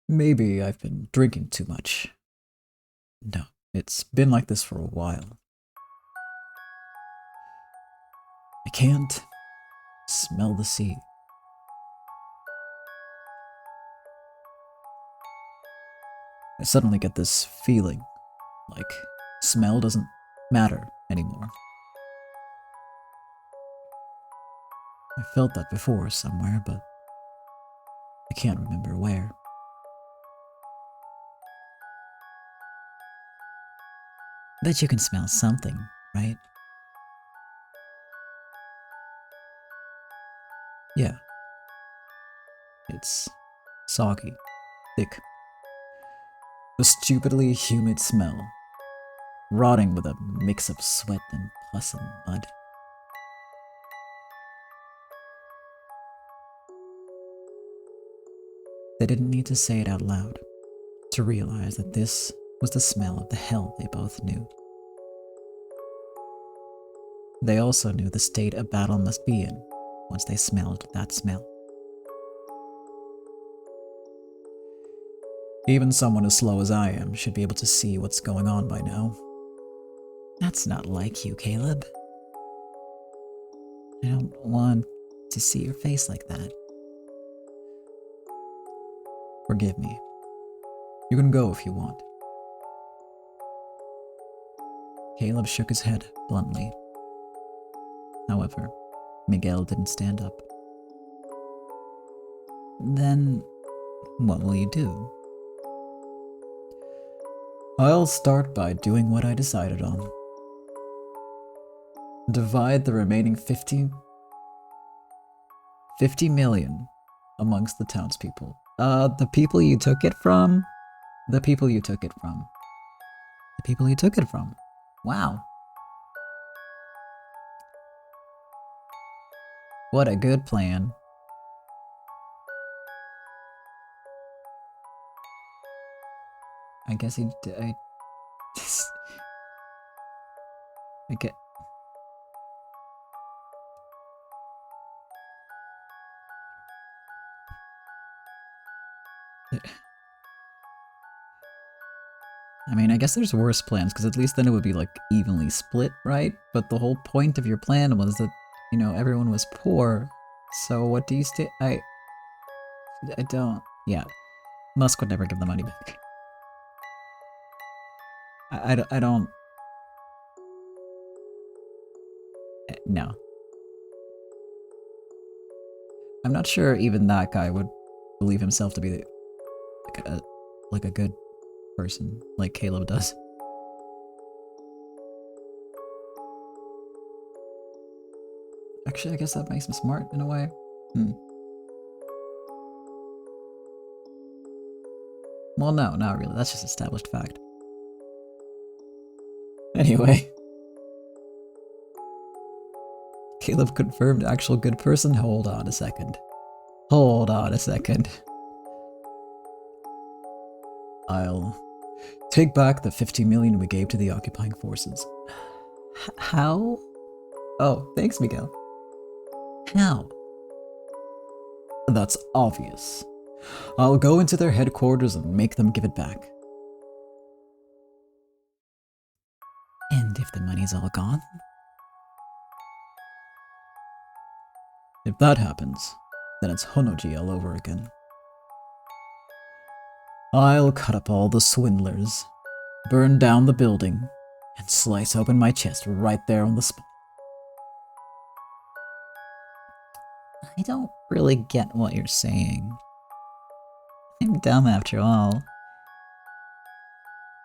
Maybe I've been drinking too much. No, it's been like this for a while. I can't smell the sea. I suddenly get this feeling like smell doesn't matter anymore. I felt that before somewhere, but I can't remember where. Bet you can smell something, right? Yeah. It's soggy, thick. A stupidly humid smell, rotting with a mix of sweat and pus and mud. They didn't need to say it out loud to realize that this was the smell of the hell they both knew. They also knew the state a battle must be in once they smelled that smell. Even someone as slow as I am should be able to see what's going on by now. That's not like you, Caleb. I don't want to see your face like that. Forgive me. You can go if you want. Caleb shook his head bluntly. However, Miguel didn't stand up. Then, what will you do? I'll start by doing what I decided on. Divide the remaining 50 million amongst the townspeople. The people you took it from? The people you took it from. The people you took it from. Wow. What a good plan. I guess I get. I mean, I guess there's worse plans, because at least then it would be, like, evenly split, right? But the whole point of your plan was that, you know, everyone was poor. So what do you I don't... Yeah. Musk would never give the money back. I don't... No. I'm not sure even that guy would believe himself to be like a good person, like Caleb does. Actually, I guess that makes him smart in a way. Well, no, not really. That's just established fact. Anyway. Caleb confirmed actual good person? Hold on a second. Hold on a second. I'll take back the 50 million we gave to the occupying forces. How? Oh, thanks, Miguel. How? That's obvious. I'll go into their headquarters and make them give it back. And if the money's all gone? If that happens, then it's Honoji all over again. I'll cut up all the swindlers, burn down the building, and slice open my chest right there on the spot. I don't really get what you're saying. I'm dumb after all.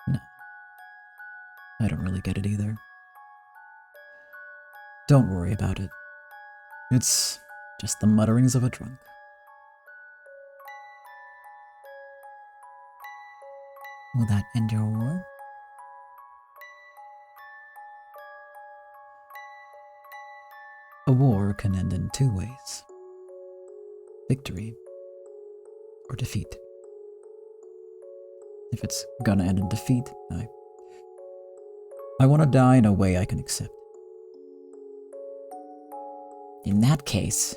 No. I don't really get it either. Don't worry about it. It's just the mutterings of a drunk. Will that end your war? A war can end in two ways. Victory or defeat. If it's gonna end in defeat, I want to die in a way I can accept. In that case,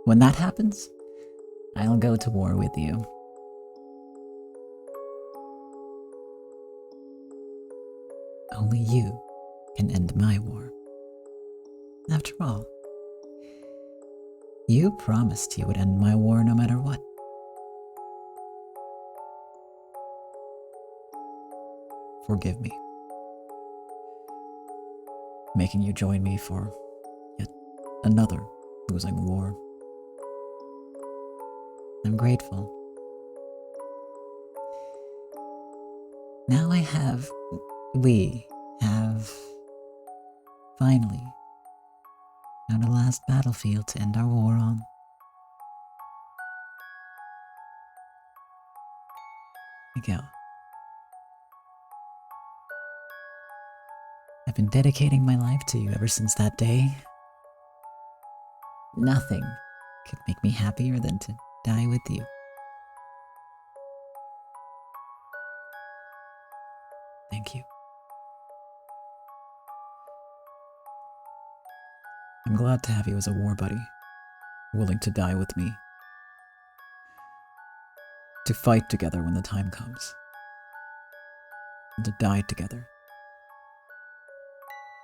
when that happens, I'll go to war with you. Only you can end my war. After all, you promised you would end my war no matter what. Forgive me. Making you join me for yet another losing war. I'm grateful. Now we have finally found a last battlefield to end our war on. Miguel. I've been dedicating my life to you ever since that day. Nothing could make me happier than to die with you. Thank you. I'm glad to have you as a war buddy, willing to die with me. To fight together when the time comes. And to die together.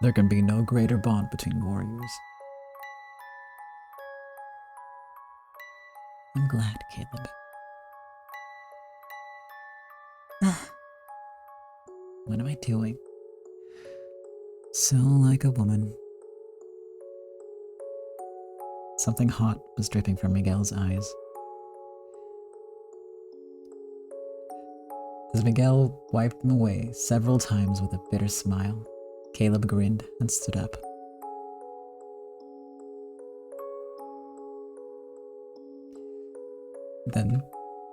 There can be no greater bond between warriors. I'm glad, Caleb. What am I doing? So like a woman. Something hot was dripping from Miguel's eyes. As Miguel wiped them away several times with a bitter smile, Caleb grinned and stood up. Then,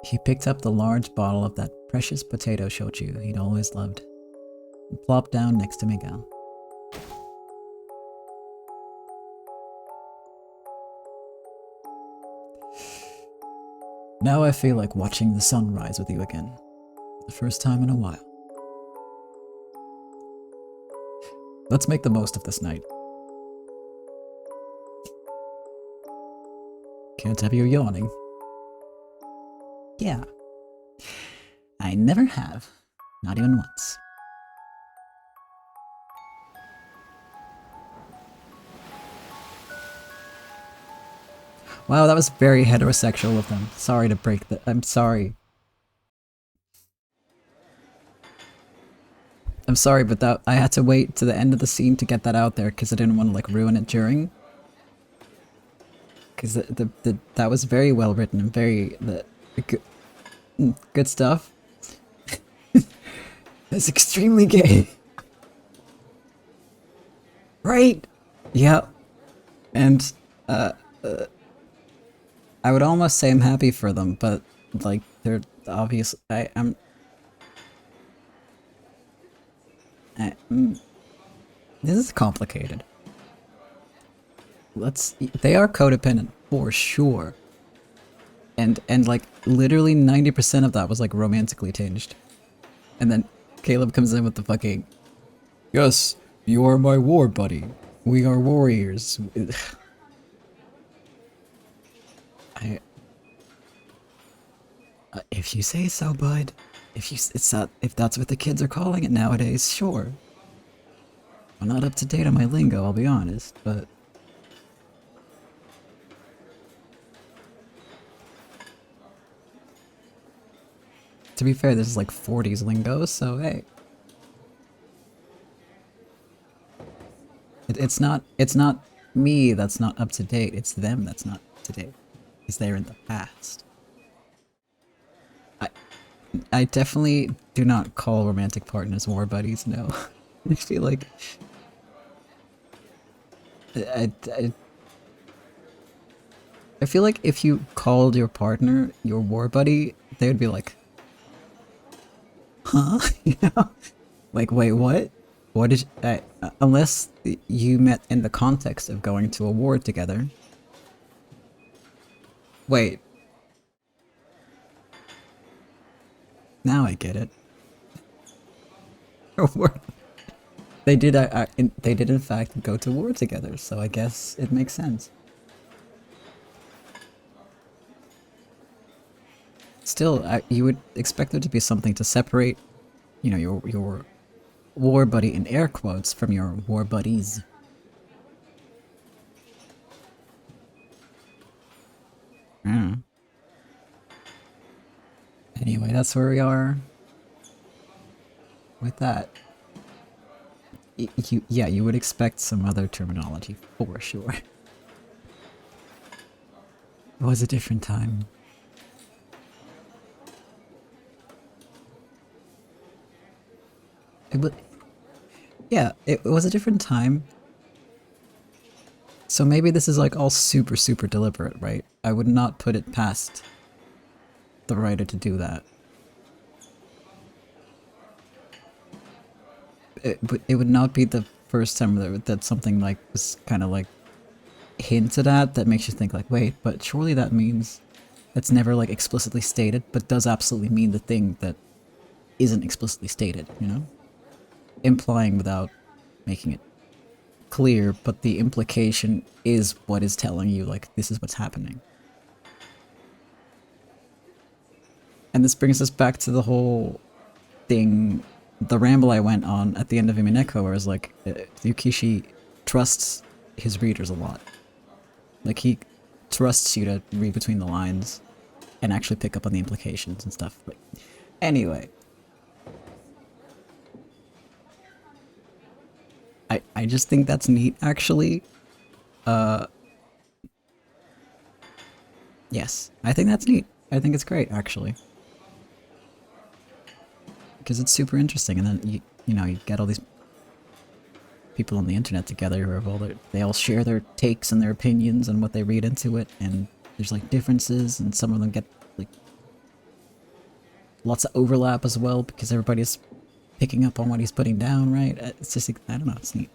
he picked up the large bottle of that precious potato shochu he'd always loved, and plopped down next to Miguel. Now I feel like watching the sun rise with you again, for the first time in a while. Let's make the most of this night. Can't have you yawning. Yeah. I never have. Not even once. Wow, that was very heterosexual of them. Sorry to break that. I'm sorry. I'm sorry, but that I had to wait to the end of the scene to get that out there because I didn't want to like ruin it during. Because that was very well written and very good stuff. It's extremely gay, right? Yeah, and I would almost say I'm happy for them, but like they're obvious. This is complicated. They are codependent for sure. And like literally 90% of that was like romantically tinged. And then Caleb comes in with the fucking, yes, you are my war buddy. We are warriors. If you say so, bud. If that's what the kids are calling it nowadays, sure. I'm not up to date on my lingo, I'll be honest, but to be fair, this is like 40s lingo, so hey. It's not me that's not up to date, it's them that's not up to date. Because they're in the past. I definitely do not call romantic partners war buddies, no. I feel like I feel like if you called your partner your war buddy, they would be like, huh? You know? Like, wait, what? What did you, unless you met in the context of going to a war together. Wait. Now I get it. They did. They did in fact go to war together, so I guess it makes sense. Still, you would expect there to be something to separate, you know, your war buddy in air quotes from your war buddies. Anyway, that's where we are with that. Yeah, you would expect some other terminology for sure. It was a different time. Yeah, it was a different time. So maybe this is like all super deliberate, right? I would not put it past the writer to do that. But it would not be the first time that something like was kind of like hinted at that makes you think like, wait, but surely that means that's never like explicitly stated, but does absolutely mean the thing that isn't explicitly stated, you know? implying without making it clear, but the implication is what is telling you, like, this is what's happening. And this brings us back to the whole thing, the ramble I went on at the end of Imineko, where I was like, Yukishi trusts his readers a lot. Like, he trusts you to read between the lines and actually pick up on the implications and stuff. But anyway. I just think that's neat, actually. Yes, I think that's neat. I think it's great, actually. Because it's super interesting, and then you know, you get all these people on the internet together who are they all share their takes and their opinions and what they read into it, and there's like differences, and some of them get like lots of overlap as well because everybody's picking up on what he's putting down, right? It's just, I don't know, it's neat.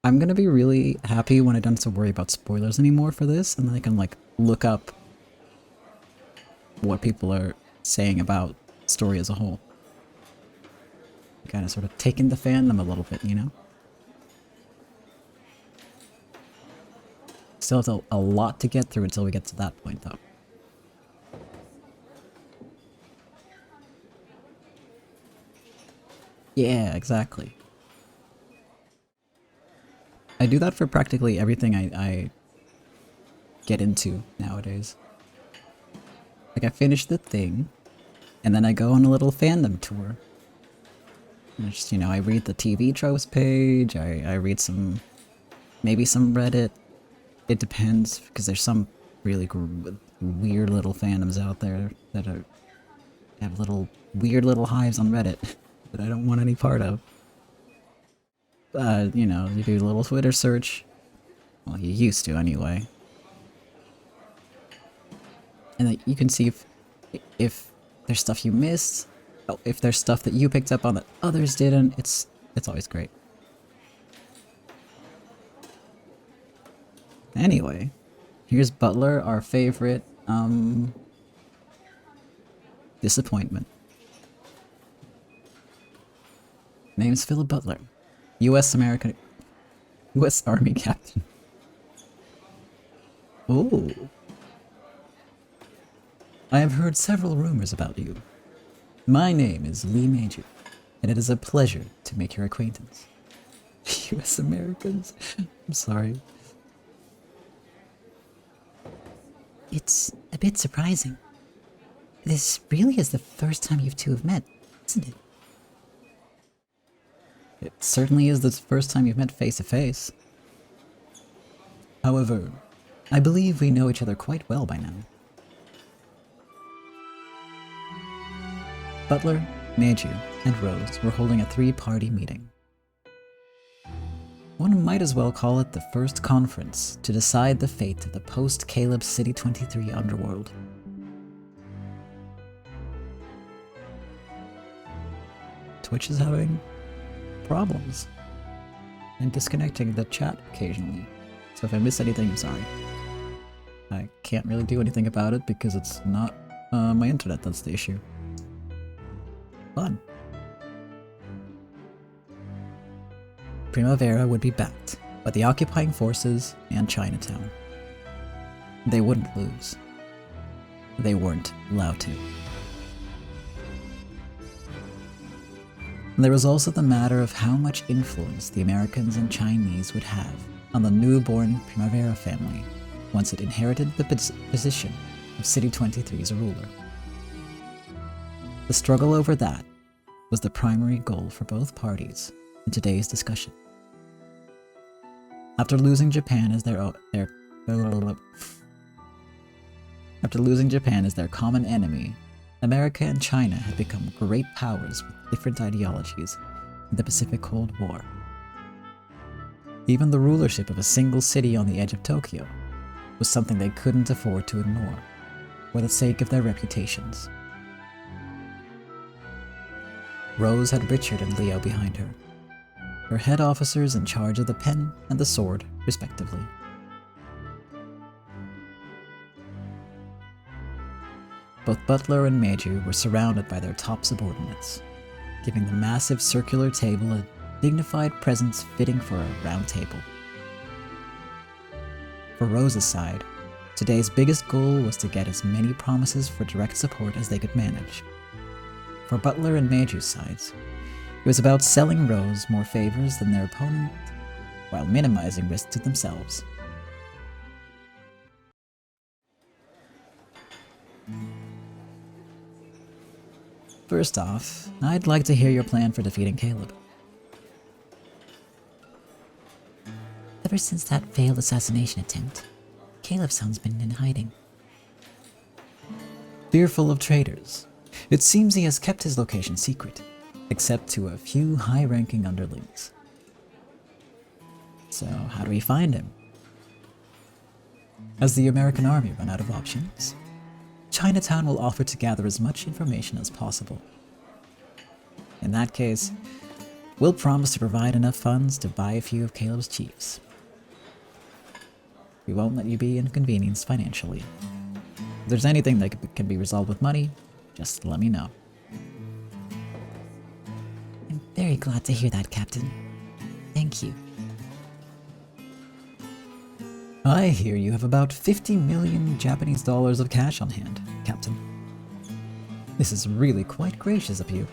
I'm gonna be really happy when I don't have to worry about spoilers anymore for this, and then I can like look up what people are saying about the story as a whole. Kind of sort of taking the fandom a little bit, you know? Still have a lot to get through until we get to that point, though. Yeah, exactly. I do that for practically everything I get into nowadays. Like, I finish the thing, and then I go on a little fandom tour. And just, you know, I read the TV tropes page, I read maybe some Reddit. It depends, because there's some really weird little fandoms out there that have weird little hives on Reddit that I don't want any part of. You know, you do a little Twitter search. Well, you used to anyway. And then you can see if there's stuff you missed, if there's stuff that you picked up on that others didn't. It's always great. Anyway, here's Butler, our favorite, disappointment. Name's Philip Butler. U.S. Army captain. Oh. I have heard several rumors about you. My name is Lee Major, and it is a pleasure to make your acquaintance. U.S. Americans? I'm sorry. It's a bit surprising. This really is the first time you two have met, isn't it? It certainly is the first time you've met face to face. However, I believe we know each other quite well by now. Butler, Meiju, and Rose were holding a three-party meeting. One might as well call it the first conference to decide the fate of the post-Caleb City 23 underworld. Twitch is having problems and disconnecting the chat occasionally, so if I miss anything, I'm sorry. I can't really do anything about it because it's not my internet that's the issue. Fun. Primavera would be backed by the occupying forces and Chinatown. They wouldn't lose. They weren't allowed to. There was also the matter of how much influence the Americans and Chinese would have on the newborn Primavera family once it inherited the position of City 23's ruler. The struggle over that was the primary goal for both parties in today's discussion. After losing Japan as their common enemy, America and China had become great powers with different ideologies in the Pacific Cold War. Even the rulership of a single city on the edge of Tokyo was something they couldn't afford to ignore, for the sake of their reputations. Rose had Richard and Leo behind her head officers in charge of the pen and the sword, respectively. Both Butler and Meiju were surrounded by their top subordinates, giving the massive circular table a dignified presence fitting for a round table. For Rose's side, today's biggest goal was to get as many promises for direct support as they could manage. For Butler and Maju's sides, it was about selling Rose more favors than their opponent while minimizing risk to themselves. First off, I'd like to hear your plan for defeating Caleb. Ever since that failed assassination attempt, Caleb's son's been in hiding. Fearful of traitors, it seems he has kept his location secret, except to a few high-ranking underlings. So, how do we find him? As the American army run out of options, Chinatown will offer to gather as much information as possible. In that case, we'll promise to provide enough funds to buy a few of Caleb's chiefs. We won't let you be inconvenienced financially. If there's anything that can be resolved with money, just let me know. I'm very glad to hear that, Captain. Thank you. I hear you have about 50 million Japanese dollars of cash on hand, Captain. This is really quite gracious of you.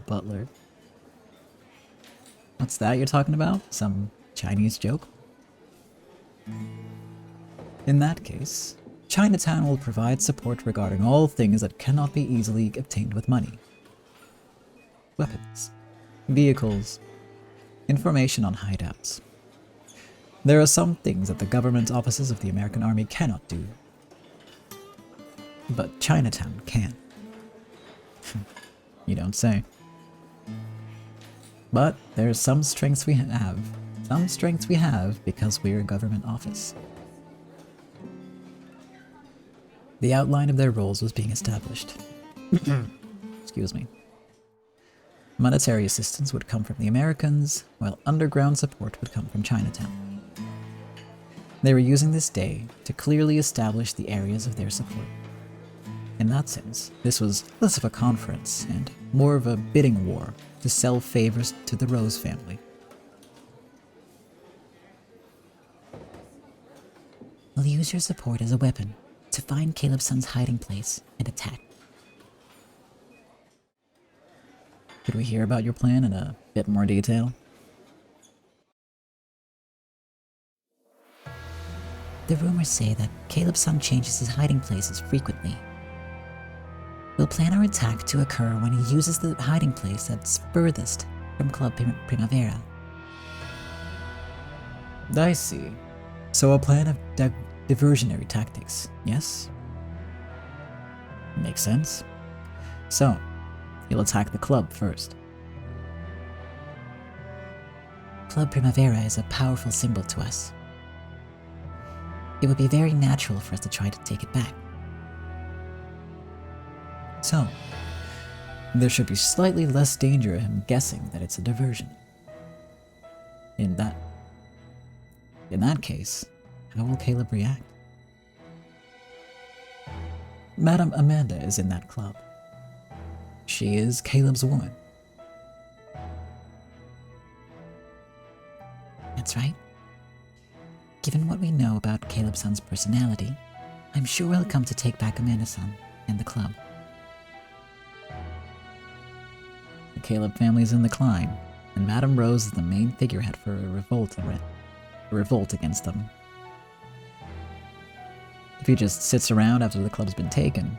Butler. What's that you're talking about? Some Chinese joke? In that case, Chinatown will provide support regarding all things that cannot be easily obtained with money. Weapons, vehicles, information on hideouts. There are some things that the government offices of the American Army cannot do, but Chinatown can. You don't say. But there's some strengths we have. Some strengths we have because we're a government office. The outline of their roles was being established. Excuse me. Monetary assistance would come from the Americans, while underground support would come from Chinatown. They were using this day to clearly establish the areas of their support. In that sense, this was less of a conference and more of a bidding war to sell favors to the Rose family. We'll use your support as a weapon to find Caleb's son's hiding place and attack. Could we hear about your plan in a bit more detail? The rumors say that Caleb's son changes his hiding places frequently. We'll plan our attack to occur when he uses the hiding place that's furthest from Club Primavera. I see. So a plan of diversionary tactics, yes? Makes sense. So, you'll attack the club first. Club Primavera is a powerful symbol to us. It would be very natural for us to try to take it back. So, there should be slightly less danger of him guessing that it's a diversion. In that case, how will Caleb react? Madame Amanda is in that club. She is Caleb's woman. That's right. Given what we know about Caleb's son's personality, I'm sure he'll come to take back Amanda's son and the club. The Caleb family is in decline, and Madame Rose is the main figurehead for a revolt against them. If he just sits around after the club's been taken,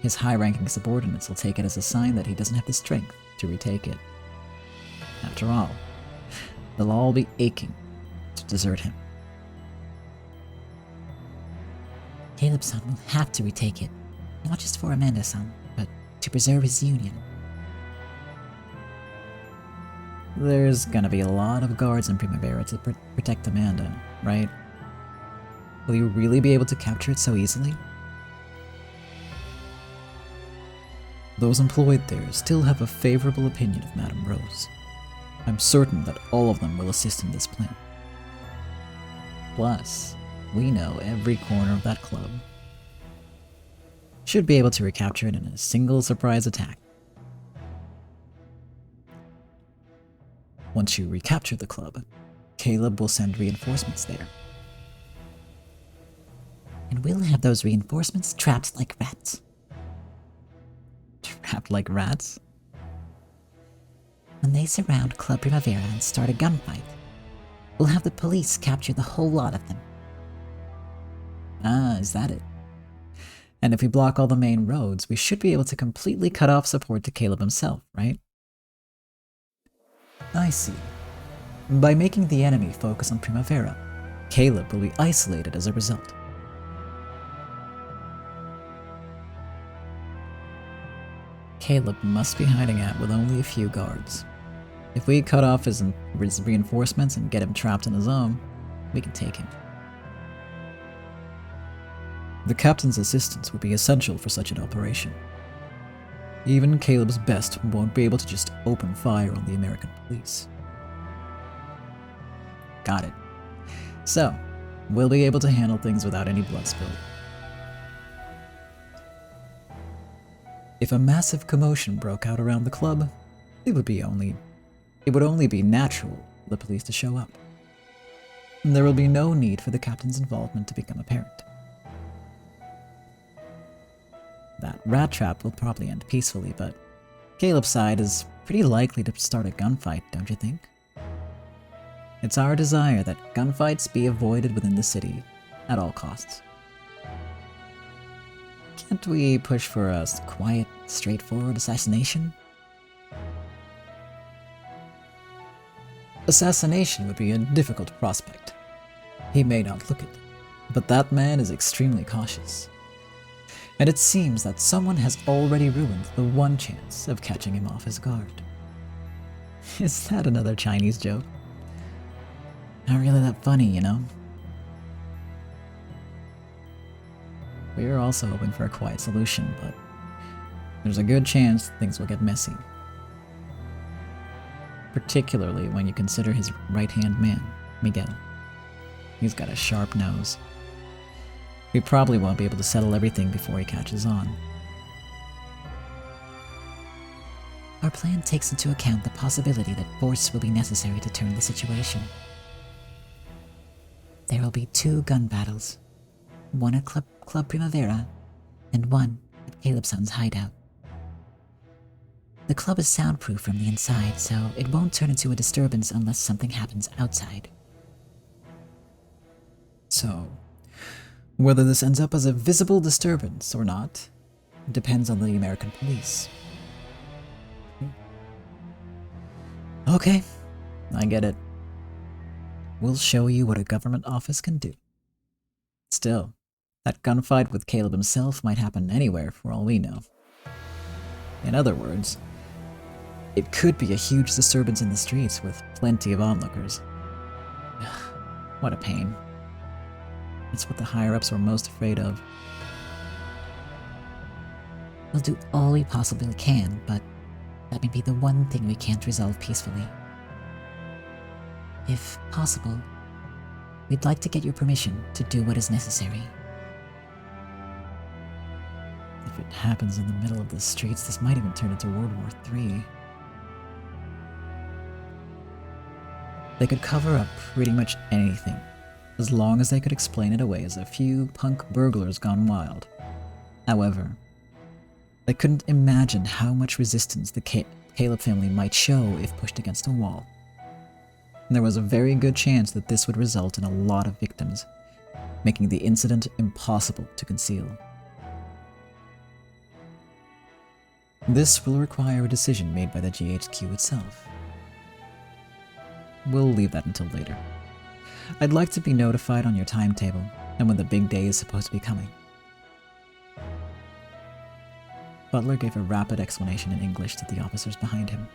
his high-ranking subordinates will take it as a sign that he doesn't have the strength to retake it. After all, they'll all be aching to desert him. Caleb's son will have to retake it, not just for Amanda's son, but to preserve his union. There's gonna be a lot of guards in Primavera to protect Amanda, right? Will you really be able to capture it so easily? Those employed there still have a favorable opinion of Madame Rose. I'm certain that all of them will assist in this plan. Plus, we know every corner of that club should be able to recapture it in a single surprise attack. Once you recapture the club, Caleb will send reinforcements there. And we'll have those reinforcements trapped like rats. Trapped like rats? When they surround Club Primavera and start a gunfight, we'll have the police capture the whole lot of them. Ah, is that it? And if we block all the main roads, we should be able to completely cut off support to Caleb himself, right? I see. By making the enemy focus on Primavera, Caleb will be isolated as a result. Caleb must be hiding out with only a few guards. If we cut off his reinforcements and get him trapped in a zone, we can take him. The captain's assistance would be essential for such an operation. Even Caleb's best won't be able to just open fire on the American police. Got it. So, we'll be able to handle things without any blood spill. If a massive commotion broke out around the club, it would only be natural for the police to show up. And there will be no need for the captain's involvement to become apparent. That rat trap will probably end peacefully, but Caleb's side is pretty likely to start a gunfight, don't you think? It's our desire that gunfights be avoided within the city at all costs. Can't we push for a quiet, straightforward assassination? Assassination would be a difficult prospect. He may not look it, but that man is extremely cautious. And it seems that someone has already ruined the one chance of catching him off his guard. Is that another Chinese joke? Not really that funny, you know? We are also hoping for a quiet solution, but there's a good chance things will get messy. Particularly when you consider his right-hand man, Miguel. He's got a sharp nose. We probably won't be able to settle everything before he catches on. Our plan takes into account the possibility that force will be necessary to turn the situation. There will be 2 gun battles, one at Club Primavera, and one at Calebson's hideout. The club is soundproof from the inside, so it won't turn into a disturbance unless something happens outside. So, whether this ends up as a visible disturbance or not, depends on the American police. Okay, I get it. We'll show you what a government office can do. Still, that gunfight with Caleb himself might happen anywhere for all we know. In other words, it could be a huge disturbance in the streets with plenty of onlookers. What a pain. It's what the higher-ups were most afraid of. We'll do all we possibly can, but that may be the one thing we can't resolve peacefully. If possible, we'd like to get your permission to do what is necessary. If it happens in the middle of the streets, this might even turn into World War III. They could cover up pretty much anything, as long as they could explain it away as a few punk burglars gone wild. However, they couldn't imagine how much resistance the Caleb family might show if pushed against a wall. And there was a very good chance that this would result in a lot of victims, making the incident impossible to conceal. This will require a decision made by the GHQ itself. We'll leave that until later. I'd like to be notified on your timetable and when the big day is supposed to be coming. Butler gave a rapid explanation in English to the officers behind him.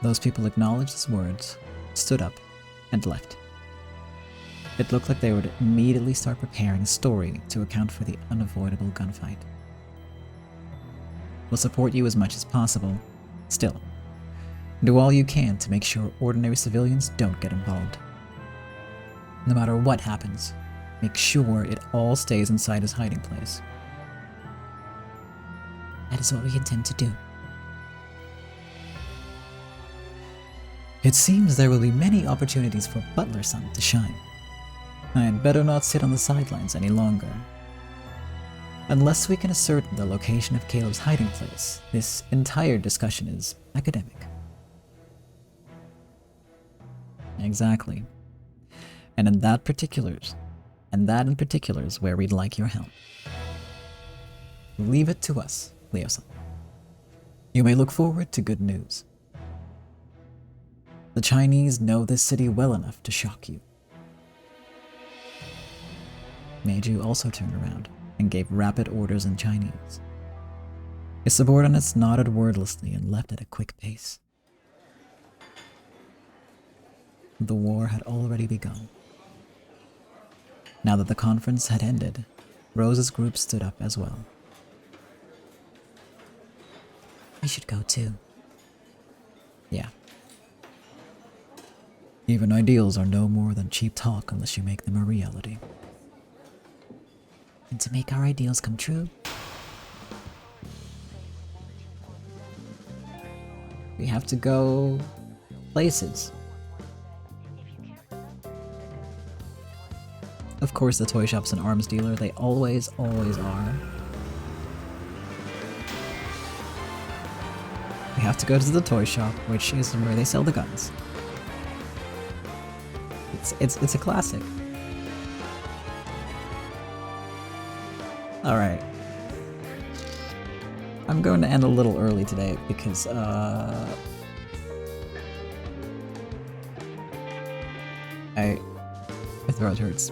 Those people acknowledged his words, stood up, and left. It looked like they would immediately start preparing a story to account for the unavoidable gunfight. We'll support you as much as possible. Still, do all you can to make sure ordinary civilians don't get involved. No matter what happens, make sure it all stays inside his hiding place. That is what we intend to do. It seems there will be many opportunities for Butler-san to shine. I had better not sit on the sidelines any longer. Unless we can ascertain the location of Caleb's hiding place, this entire discussion is academic. Exactly. And that in particular is where we'd like your help. Leave it to us, Leo-san. You may look forward to good news. The Chinese know this city well enough to shock you. Meiju also turned around and gave rapid orders in Chinese. His subordinates nodded wordlessly and left at a quick pace. The war had already begun. Now that the conference had ended, Rose's group stood up as well. We should go too. Yeah. Even ideals are no more than cheap talk unless you make them a reality. And to make our ideals come true, we have to go places. Of course, the toy shop's an arms dealer. They always are. We have to go to the toy shop, which is where they sell the guns. It's a classic. Alright. I'm going to end a little early today because, my throat hurts.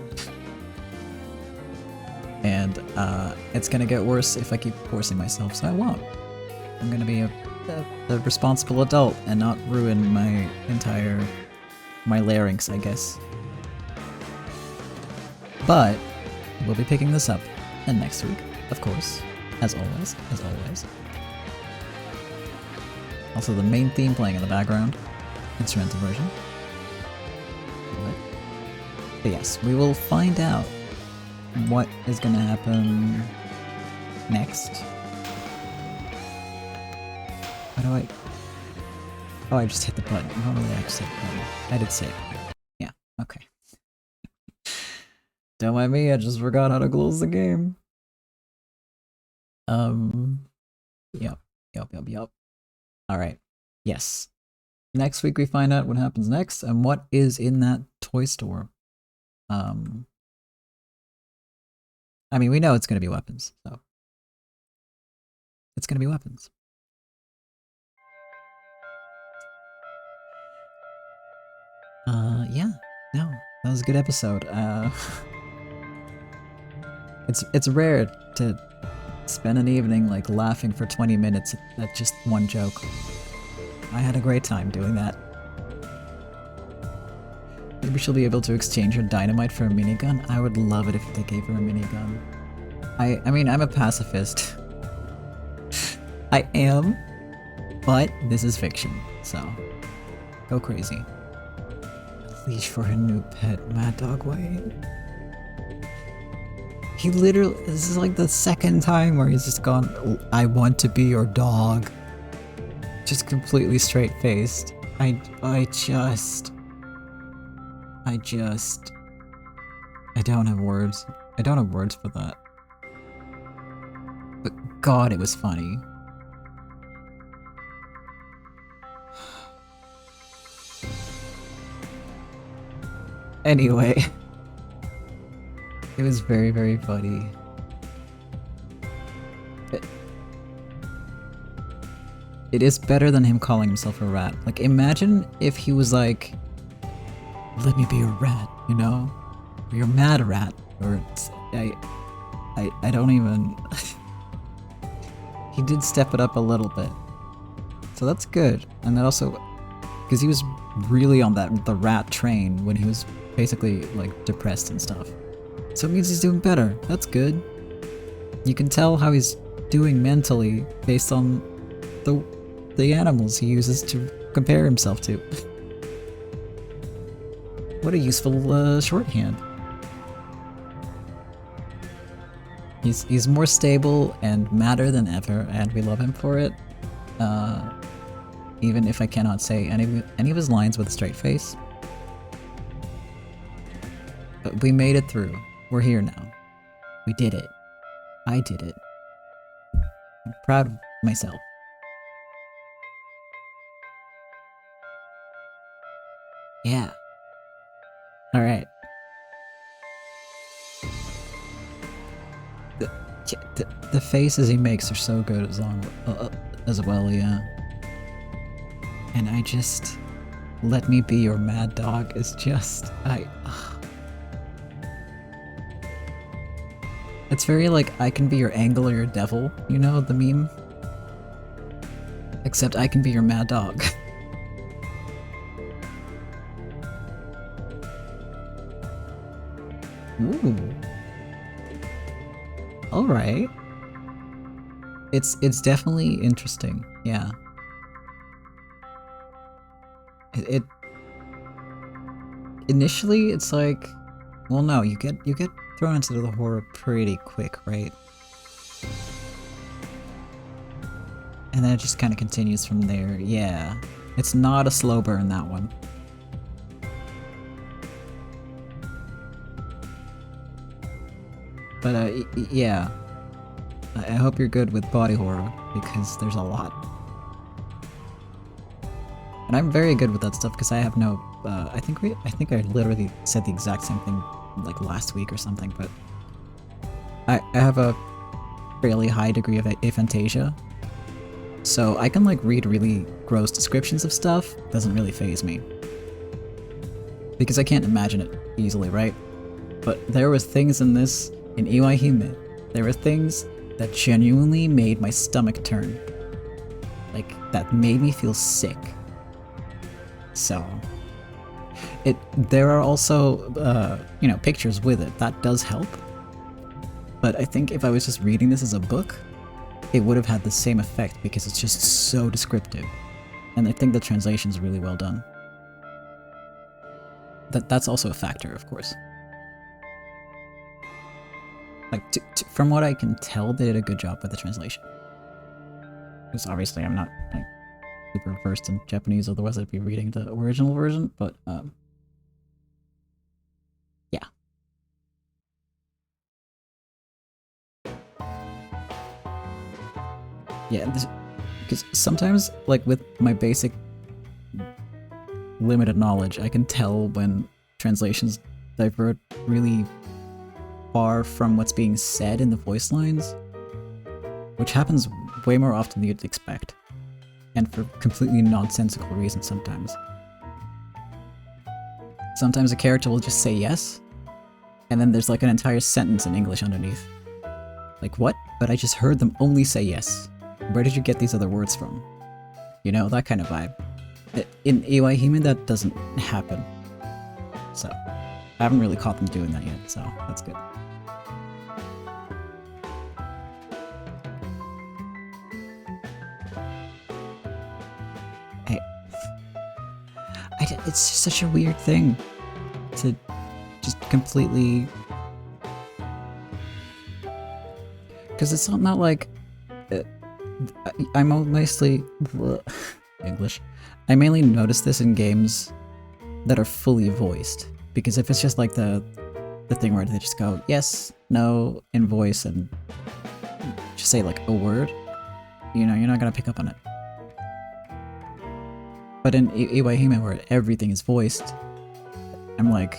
And, it's gonna get worse if I keep forcing myself, so I won't. I'm gonna be a responsible adult and not ruin my larynx, I guess. But, we'll be picking this up, and next week, of course, as always. Also, the main theme playing in the background, instrumental version. But yes, we will find out what is gonna happen next. How do I... Oh, I just hit the button. Normally I just hit the button. I did say it. Yeah, okay. Don't mind me, I just forgot how to close the game. Yep. Alright. Yes. Next week we find out what happens next and what is in that toy store. I mean, we know it's gonna be weapons, so. It's gonna be weapons. Yeah. No, that was a good episode. It's rare to spend an evening like laughing for 20 minutes at just one joke. I had a great time doing that. Maybe she'll be able to exchange her dynamite for a minigun. I would love it if they gave her a minigun. I mean, I'm a pacifist. I am, but this is fiction, so go crazy. A leash for her new pet, Mad Dog Wayne. He literally, this is like the second time where he's just gone, I want to be your dog. Just completely straight-faced. I don't have words. I don't have words for that. But God, it was funny. Anyway. It was very, very funny. It is better than him calling himself a rat. Like, imagine if he was like, let me be a rat, you know? Or you're mad rat. Or it's, I don't even... He did step it up a little bit. So that's good. And that also... Because he was really on the rat train when he was basically, like, depressed and stuff. So it means he's doing better. That's good. You can tell how he's doing mentally based on the animals he uses to compare himself to. What a useful shorthand. He's more stable and madder than ever, and we love him for it. Even if I cannot say any of his lines with a straight face. But we made it through. We're here now. We did it. I did it. I'm proud of myself. Yeah. Alright. The faces he makes are so good as well, yeah. And I just... Let me be your mad dog is just... It's very like, I can be your angel or your devil, you know, the meme? Except I can be your mad dog. Ooh. Alright. It's definitely interesting, yeah. It initially it's like, well no, you get thrown into the horror pretty quick, right? And then it just kind of continues from there, yeah. It's not a slow burn, that one. But yeah. I hope you're good with body horror, because there's a lot. And I'm very good with that stuff because I have no, I think I literally said the exact same thing like last week or something, but I have a fairly high degree of aphantasia. So I can like read really gross descriptions of stuff, doesn't really faze me. Because I can't imagine it easily, right? But there was things in this, in Iwahime, there were things that genuinely made my stomach turn. Like, that made me feel sick. So, there are also, you know, pictures with it. That does help. But I think if I was just reading this as a book, it would have had the same effect because it's just so descriptive. And I think the translation's really well done. That's also a factor, of course. Like, from what I can tell, they did a good job with the translation. Because obviously I'm not like super versed in Japanese, otherwise I'd be reading the original version, but yeah. Yeah, because sometimes, like with my basic limited knowledge, I can tell when translations divert really far from what's being said in the voice lines, which happens way more often than you'd expect, and for completely nonsensical reasons sometimes. Sometimes a character will just say yes, and then there's like an entire sentence in English underneath. Like, what? But I just heard them only say yes. Where did you get these other words from? You know, that kind of vibe. In Iwahime, that doesn't happen. So, I haven't really caught them doing that yet, so that's good. It's just such a weird thing to just completely... Because it's not like... I'm mostly... English. I mainly notice this in games that are fully voiced. Because if it's just like the thing where they just go, yes, no, in voice, and just say like a word, you know, you're not gonna pick up on it. But in Iwahime, where everything is voiced, I'm like,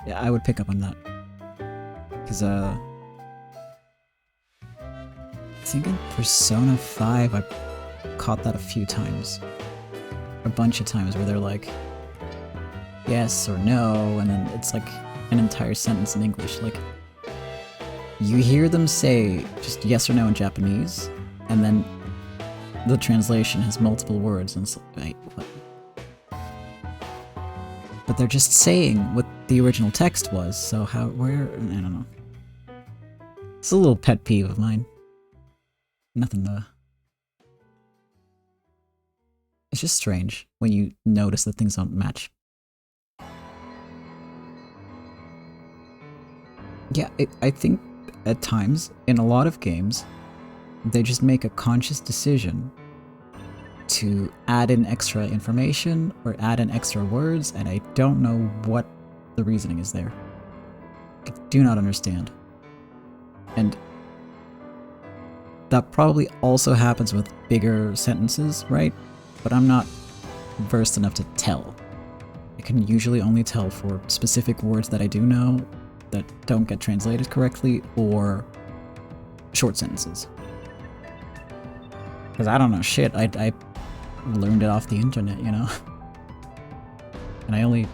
yeah, I would pick up on that. Because, I think in Persona 5, I caught that a few times. A bunch of times where they're like, yes or no, and then it's like an entire sentence in English. Like, you hear them say just yes or no in Japanese, and then the translation has multiple words, and it's like, wait, what? But they're just saying what the original text was, so how, where, I don't know. It's a little pet peeve of mine. Nothing to... It's just strange when you notice that things don't match. Yeah, I think at times, in a lot of games, they just make a conscious decision to add in extra information or add in extra words, and I don't know what the reasoning is there. I do not understand. And that probably also happens with bigger sentences, right? But I'm not versed enough to tell. I can usually only tell for specific words that I do know that don't get translated correctly, or short sentences. Because I don't know shit, I learned it off the internet, you know? And I only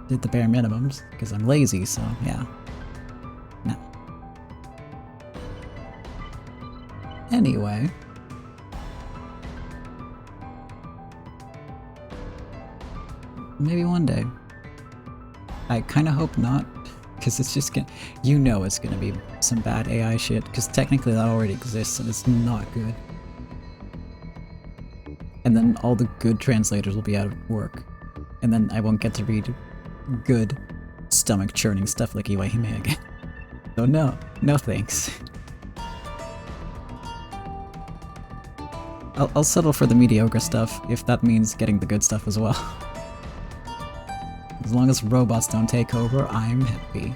did the bare minimums, because I'm lazy, so yeah. No. Anyway. Maybe one day. I kinda hope not, because it's just gonna... You know it's gonna be some bad AI shit, because technically that already exists and it's not good. And then all the good translators will be out of work. And then I won't get to read good, stomach-churning stuff like Iwahime again. So no. No thanks. I'll settle for the mediocre stuff, if that means getting the good stuff as well. As long as robots don't take over, I'm happy.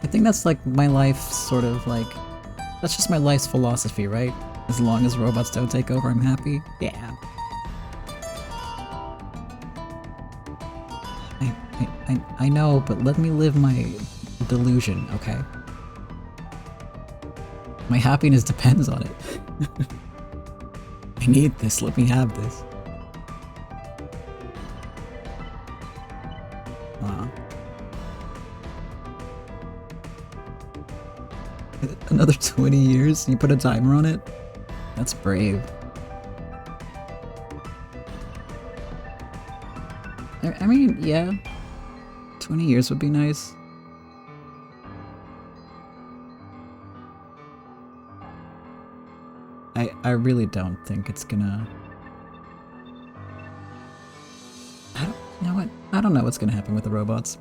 I think that's like my life's sort of like... That's just my life's philosophy, right? As long as robots don't take over, I'm happy. Yeah. I know, but let me live my delusion, okay? My happiness depends on it. I need this, let me have this. Wow. Another 20 years? You put a timer on it? That's brave. I mean, yeah. 20 years would be nice. I really don't think it's gonna... You know what? I don't know what's gonna happen with the robots.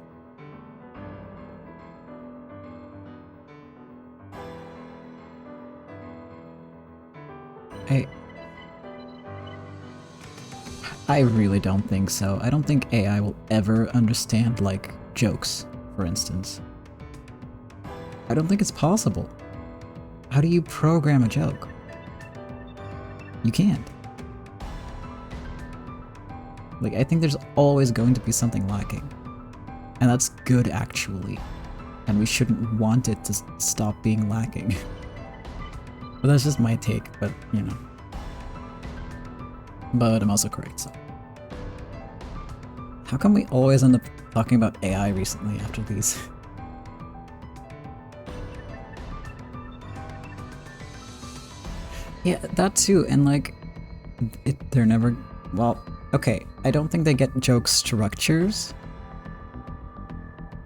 I really don't think so. I don't think AI will ever understand, like, jokes, for instance. I don't think it's possible. How do you program a joke? You can't. Like, I think there's always going to be something lacking. And that's good, actually. And we shouldn't want it to stop being lacking. But that's just my take, but, you know. But I'm also correct, so. How come we always end up talking about AI recently after these? Yeah, that too, and like, they're never... Well, okay, I don't think they get joke structures,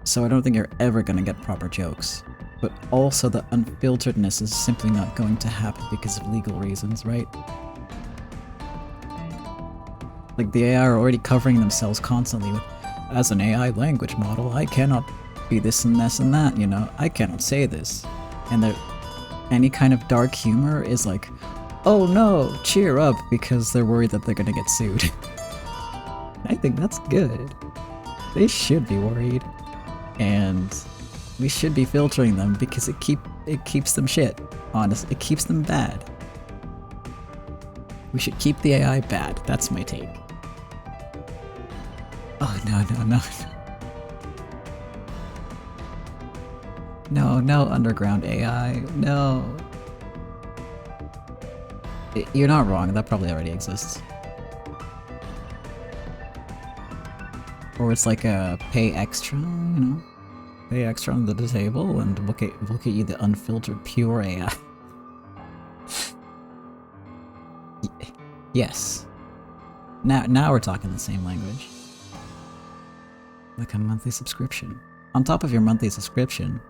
so I don't think you're ever gonna get proper jokes. But also the unfilteredness is simply not going to happen because of legal reasons, right? Like, the AI are already covering themselves constantly with, as an AI language model, I cannot be this and this and that, you know? I cannot say this. And any kind of dark humor is like, oh no, cheer up, because they're worried that they're gonna get sued. I think that's good. They should be worried. And we should be filtering them because it keeps them shit. Honest, it keeps them bad. We should keep the AI bad. That's my take. Oh no. No underground AI. No. You're not wrong. That probably already exists. Or it's like a pay extra, you know? Pay extra on the table and look at you the unfiltered pure AI. Yes. Now we're talking the same language. Like a monthly subscription. On top of your monthly subscription,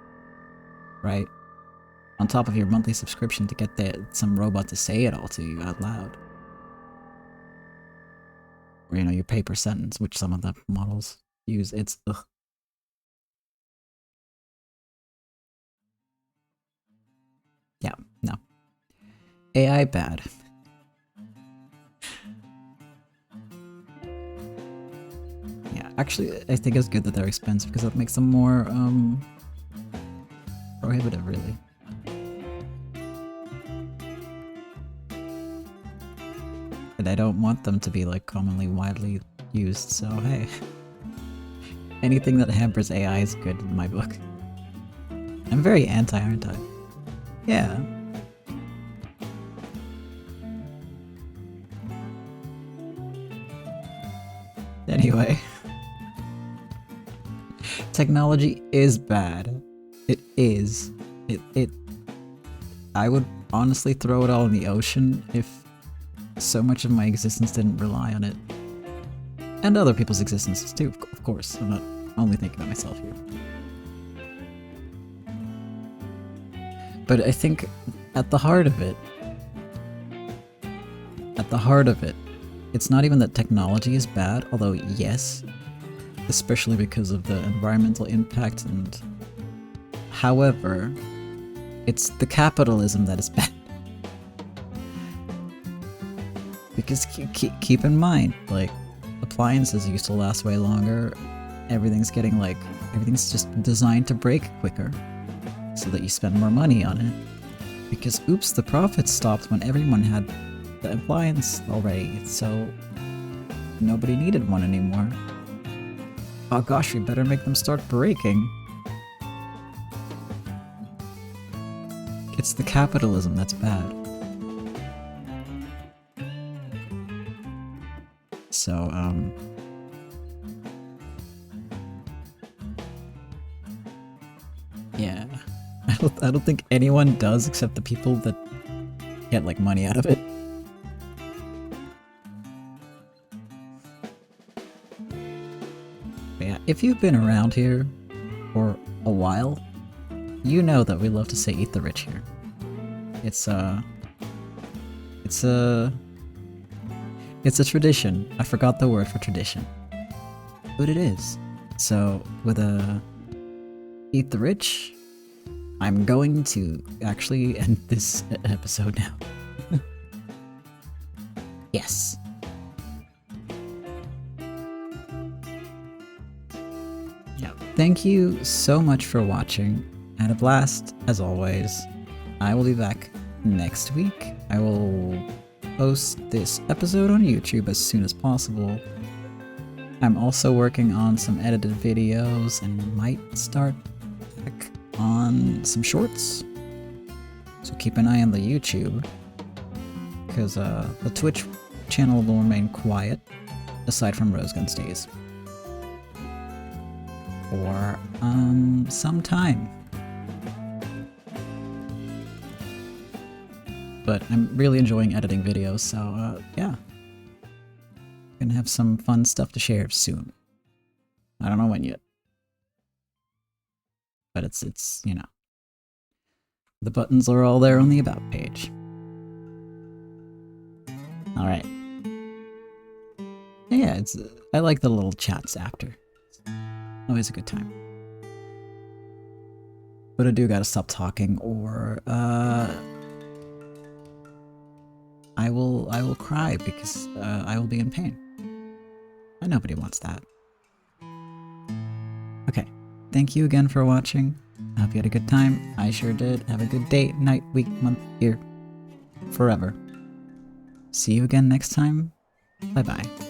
right? On top of your monthly subscription to get some robot to say it all to you out loud. Or, you know, you pay per sentence, which some of the models use. It's ugh. AI bad. Yeah, actually, I think it's good that they're expensive because that makes them more prohibitive, really. And I don't want them to be like commonly widely used, so hey. Anything that hampers AI is good in my book. I'm very anti, aren't I? Yeah. Anyway. Technology is bad. It is. I would honestly throw it all in the ocean if so much of my existence didn't rely on it. And other people's existences too, of course. I'm not only thinking about myself here. But I think at the heart of it, it's not even that technology is bad, although yes, especially because of the environmental impact and... However, it's the capitalism that is bad. Because keep in mind, like, appliances used to last way longer, everything's just designed to break quicker, so that you spend more money on it. Because oops, the profits stopped when everyone had the appliance already, so nobody needed one anymore. Oh gosh, we better make them start breaking. It's the capitalism that's bad. So, yeah. I don't think anyone does except the people that get, like, money out of it. But yeah, if you've been around here for a while, you know that we love to say eat the rich here. It's a tradition. I forgot the word for tradition. But it is. So, with a eat the rich, I'm going to actually end this episode now. Yes. Yeah. Thank you so much for watching. Had a blast, as always. I will be back next week. I will post this episode on YouTube as soon as possible. I'm also working on some edited videos and might start back on some shorts. So keep an eye on the YouTube, because the Twitch channel will remain quiet, aside from Rosegun Stays. For some time. But I'm really enjoying editing videos, so yeah. Gonna have some fun stuff to share soon. I don't know when yet. But it's you know. The buttons are all there on the About page. Alright. Yeah, I like the little chats after. Always a good time. But I do gotta stop talking, or I will cry because I will be in pain. And nobody wants that. Okay, thank you again for watching. I hope you had a good time. I sure did. Have a good day, night, week, month, year, forever. See you again next time. Bye-bye.